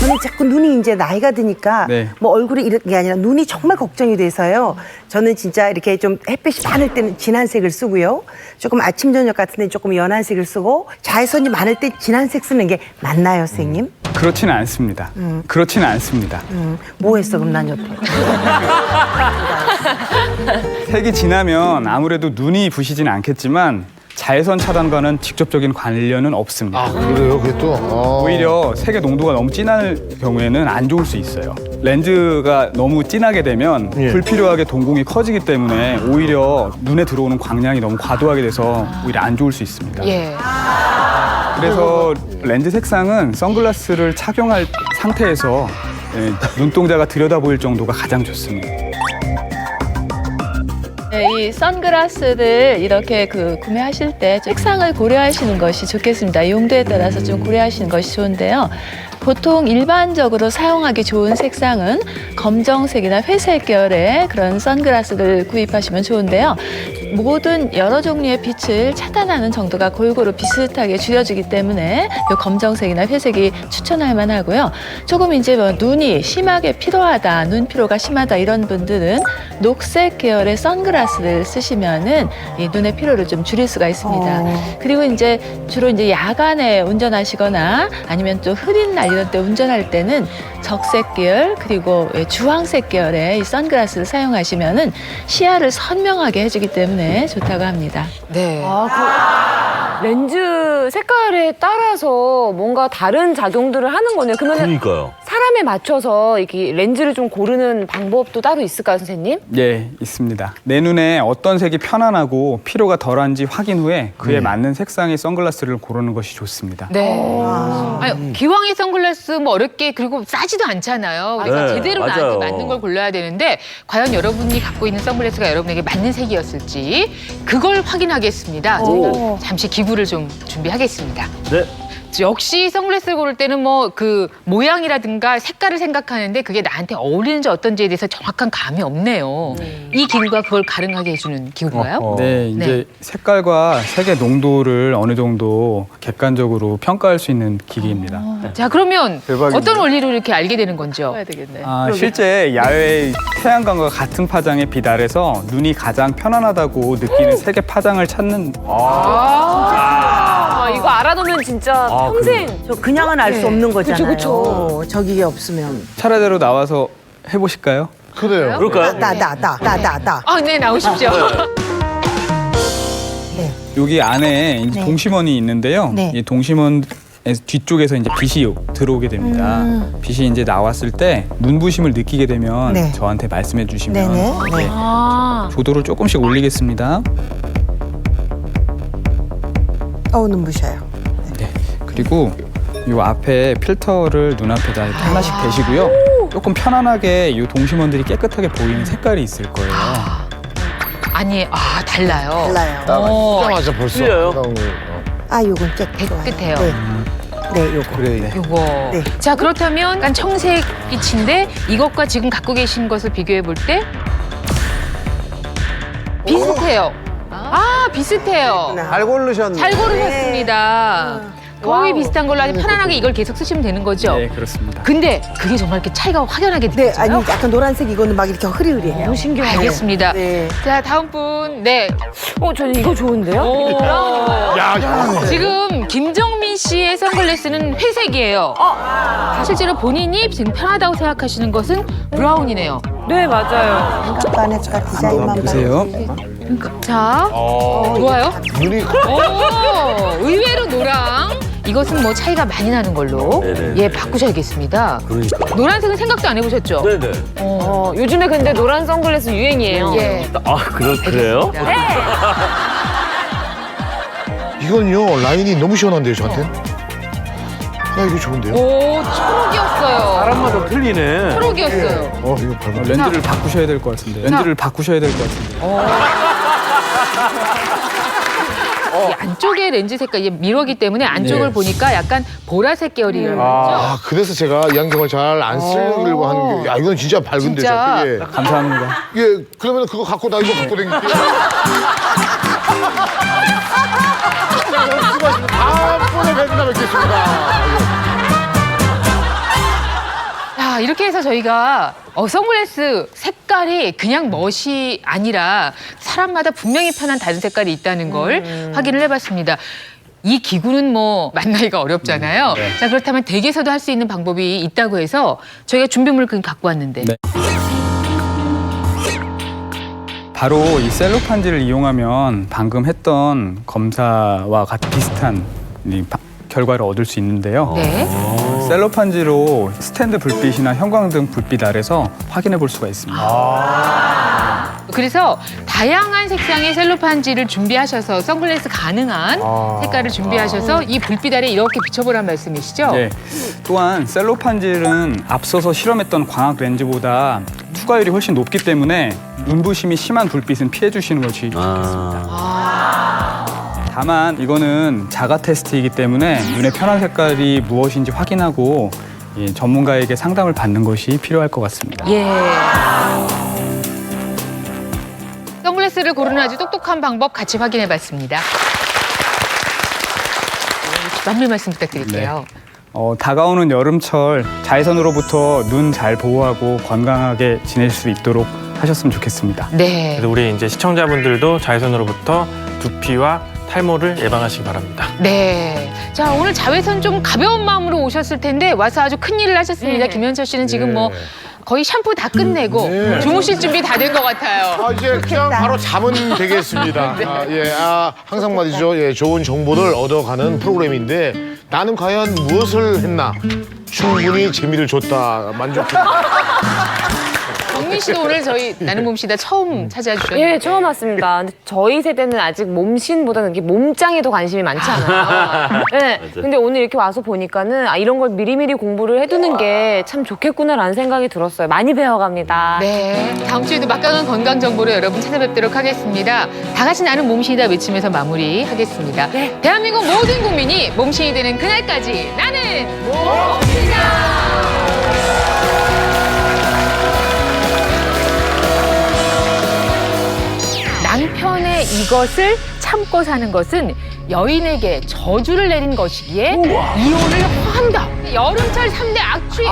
저는 자꾸 눈이 이제 나이가 드니까 뭐 얼굴이 이런 게 아니라 눈이 정말 걱정이 돼서요. 저는 진짜 이렇게 좀 햇빛이 많을 때는 진한 색을 쓰고요. 조금 아침 저녁 같은 데 조금 연한 색을 쓰고 자외선이 많을 때 진한 색 쓰는 게 맞나요, 선생님? 그렇지는 않습니다. 그렇지는 않습니다. 뭐 했어, 그럼 난 옆에. 색이 진하면 아무래도 눈이 부시진 않겠지만 자외선 차단과는 직접적인 관련은 없습니다. 아, 그래요? 그게 또? 오히려 색의 농도가 너무 진할 경우에는 안 좋을 수 있어요. 렌즈가 너무 진하게 되면 불필요하게 동공이 커지기 때문에 오히려 눈에 들어오는 광량이 너무 과도하게 돼서 오히려 안 좋을 수 있습니다. 그래서 렌즈 색상은 선글라스를 착용할 상태에서 눈동자가 들여다보일 정도가 가장 좋습니다. 네, 이 선글라스를 이렇게 구매하실 때 색상을 고려하시는 것이 좋겠습니다. 용도에 따라서 좀 고려하시는 것이 좋은데요. 보통 일반적으로 사용하기 좋은 색상은 검정색이나 회색 계열의 그런 선글라스를 구입하시면 좋은데요. 모든 여러 종류의 빛을 차단하는 정도가 골고루 비슷하게 줄여주기 때문에 이 검정색이나 회색이 추천할 만하고요. 조금 이제 눈이 심하게 피로하다, 눈 피로가 심하다 이런 분들은 녹색 계열의 선글라스를 쓰시면은 이 눈의 피로를 좀 줄일 수가 있습니다. 그리고 이제 주로 이제 야간에 운전하시거나 아니면 또 흐린 날 이런 때 운전할 때는 적색 계열 그리고 주황색 계열의 이 선글라스를 사용하시면은 시야를 선명하게 해주기 때문에 좋다고 합니다. 네. 렌즈 색깔에 따라서 뭔가 다른 작용들을 하는 거네요. 그러니까요. 사람에 맞춰서 이렇게 렌즈를 좀 고르는 방법도 따로 있을까요, 선생님? 네, 있습니다. 내 눈에 어떤 색이 편안하고 피로가 덜한지 확인 후에 그에 맞는 색상의 선글라스를 고르는 것이 좋습니다. 네. 아니, 기왕의 선글라스 뭐 어렵게 그리고 싸지도 않잖아요. 그래서 제대로 나한테 맞는 걸 골라야 되는데 과연 여러분이 갖고 있는 선글라스가 여러분에게 맞는 색이었을지 그걸 확인하겠습니다. 제가 잠시 기구를 좀 준비하겠습니다. 네. 역시 선글라스를 고를 때는 뭐 그 모양이라든가 색깔을 생각하는데 그게 나한테 어울리는지 어떤지에 대해서 정확한 감이 없네요. 이 기구가 그걸 가능하게 해주는 기구인가요? 네, 이제 색깔과 색의 농도를 어느 정도 객관적으로 평가할 수 있는 기기입니다. 자, 그러면 대박이네요. 어떤 원리로 이렇게 알게 되는 건지요? 실제 야외 태양광과 같은 파장의 빛 아래서 눈이 가장 편안하다고 느끼는 색의 파장을 찾는 이거 알아두면 진짜 평생. 저 그냥은 알 수 없는 거잖아요. 그쵸. 저기에 없으면. 차례대로 나와서 해보실까요? 그래요. 그럴까요? 나. 아, 네, 나오십시오. 여기 안에 이제 동심원이 있는데요. 이 동심원 뒤쪽에서 이제 빛이 들어오게 됩니다. 빛이 이제 나왔을 때 눈부심을 느끼게 되면 저한테 말씀해 주시면 조도를 조금씩 올리겠습니다. 눈부셔요. 네. 그리고 이 앞에 필터를 눈앞에다 이렇게 하나씩 대시고요. 조금 편안하게 이 동심원들이 깨끗하게 보이는 색깔이 있을 거예요. 아니, 달라요. 쓰자마자 벌써. 틀려요? 요건 깨끗해요. 네, 요거. 그래. 요거. 자, 그렇다면 약간 청색 빛인데 이것과 지금 갖고 계신 것을 비교해 볼 때 비슷해요. 비슷해요. 잘 고르셨네. 잘 고르셨습니다. 거의 비슷한 걸로 아주 편안하게 이걸 계속 쓰시면 되는 거죠? 네, 그렇습니다. 근데 그게 정말 이렇게 차이가 확연하게 네, 느껴져요? 아니 약간 노란색 이거는 막 이렇게 흐리흐리해요. 너무 신기하네요. 알겠습니다. 네. 자, 다음 분. 네. 저는 이거 좋은데요? 오. 야, 지금 김정민 씨의 선글라스는 회색이에요. 실제로 본인이 지금 편하다고 생각하시는 것은 브라운이네요. 네, 맞아요. 반했다 디자인만 보세요. 자, 좋아요. 눈이 오, 의외로 노랑. 이것은 뭐 차이가 많이 나는 걸로 네네. 예 바꾸셔야겠습니다. 그러니까. 노란색은 생각도 안 해보셨죠? 네네. 요즘에 근데 노란 선글라스 유행이에요. 예. 아, 그래요? 알겠습니다. 이건요 라인이 너무 시원한데요 저한테. 나 이거 좋은데요. 오, 초록이었어요. 사람마다 틀리네. 초록이었어요. 이거 밟아. 렌즈를 바꾸셔야 될 것 같은데. 렌즈를 바꾸셔야 될 것 같은데. 이 안쪽에 렌즈 색깔, 이게 미러기 때문에 안쪽을 네. 보니까 약간 보라색 계열이라는 거죠. 그래서 제가 이 안경을 잘 안 쓰려고 하는 게, 야, 이건 진짜 밝은데, 진짜. 저게. 감사합니다. 예, 그러면 그거 갖고 나 이거 갖고 다닐게요. 다음번에 뵙나 뵙겠습니다. 자, 이렇게 해서 저희가 선글라스 색깔이 그냥 멋이 아니라 사람마다 분명히 편한 다른 색깔이 있다는 걸 확인을 해봤습니다. 이 기구는 뭐 만나기가 어렵잖아요. 자, 그렇다면 댁에서도 할 수 있는 방법이 있다고 해서 저희가 준비물을 갖고 왔는데. 네. 바로 이 셀로판지를 이용하면 방금 했던 검사와 비슷한 결과를 얻을 수 있는데요. 네. 셀로판지로 스탠드 불빛이나 형광등 불빛 아래서 확인해 볼 수가 있습니다. 그래서 다양한 색상의 셀로판지를 준비하셔서 선글라스 가능한 색깔을 준비하셔서 이 불빛 아래 이렇게 비춰보란 말씀이시죠? 네. 또한 셀로판지는 앞서서 실험했던 광학 렌즈보다 투과율이 훨씬 높기 때문에 눈부심이 심한 불빛은 피해 주시는 것이 좋겠습니다. 다만 이거는 자가 테스트이기 때문에 눈에 편한 색깔이 무엇인지 확인하고 전문가에게 상담을 받는 것이 필요할 것 같습니다. 예. 선글라스를 고르는 아주 똑똑한 방법 같이 확인해봤습니다. 마무리 말씀 부탁드릴게요. 다가오는 여름철 자외선으로부터 눈 잘 보호하고 건강하게 지낼 수 있도록 하셨으면 좋겠습니다. 네. 그래서 우리 이제 시청자분들도 자외선으로부터 두피와 탈모를 예방하시기 바랍니다. 네. 자, 오늘 자외선 좀 가벼운 마음으로 오셨을 텐데 와서 아주 큰일을 하셨습니다. 네. 김현철 씨는 지금 뭐 거의 샴푸 다 끝내고 주무실 준비 다 된 것 같아요. 이제 그냥 바로 자면 되겠습니다. 항상 말이죠. 좋은 정보를 얻어가는 프로그램인데 나는 과연 무엇을 했나? 충분히 재미를 줬다. 만족했다. 정민 씨도 오늘 저희 나는 몸시다 처음 찾아와 주셨는데. 예, 처음 왔습니다. 근데 저희 세대는 아직 몸신보다는 이렇게 몸짱에 더 관심이 많잖아요. 네. 근데 오늘 이렇게 와서 보니까는 이런 걸 미리미리 공부를 해두는 게 참 좋겠구나라는 생각이 들었어요. 많이 배워갑니다. 네. 다음 주에도 막강한 건강 정보로 여러분 찾아뵙도록 하겠습니다. 다 같이 나는 몸신이다 외치면서 마무리하겠습니다. 네. 대한민국 모든 국민이 몸신이 되는 그날까지 나는 몸신이다. 남편의 이것을 참고 사는 것은 여인에게 저주를 내린 것이기에 이혼을 허한다. 여름철 3대 악취.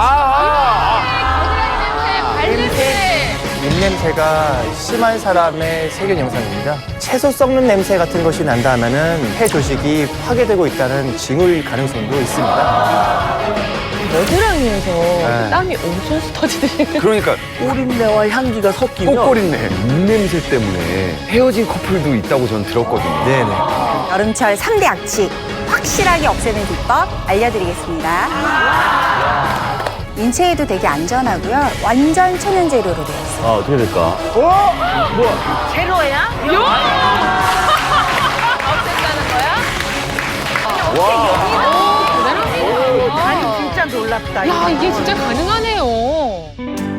발냄새. 입냄새가 심한 사람의 세균 영상입니다. 채소 썩는 냄새 같은 것이 난다 하면은 폐 조직이 파괴되고 있다는 징후일 가능성도 있습니다. 겨드랑이에서 땀이 엄청 흩어지듯이. 그러니까 꼬린내와 향기가 섞이면 꼬린내, 입냄새 때문에 헤어진 커플도 있다고 전 들었거든요. 네네. 여름철 3대 악취 확실하게 없애는 비법 알려드리겠습니다. 인체에도 되게 안전하고요. 완전 천연 재료로 되어 있어요. 어떻게 될까? 뭐야? 제로야? 없앤다는 거야? 아니 진짜 놀랍다. 야, 이게 진짜 가능하네요.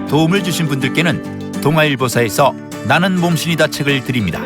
도움을 주신 분들께는 동아일보사에서 나는 몸신이다 책을 드립니다.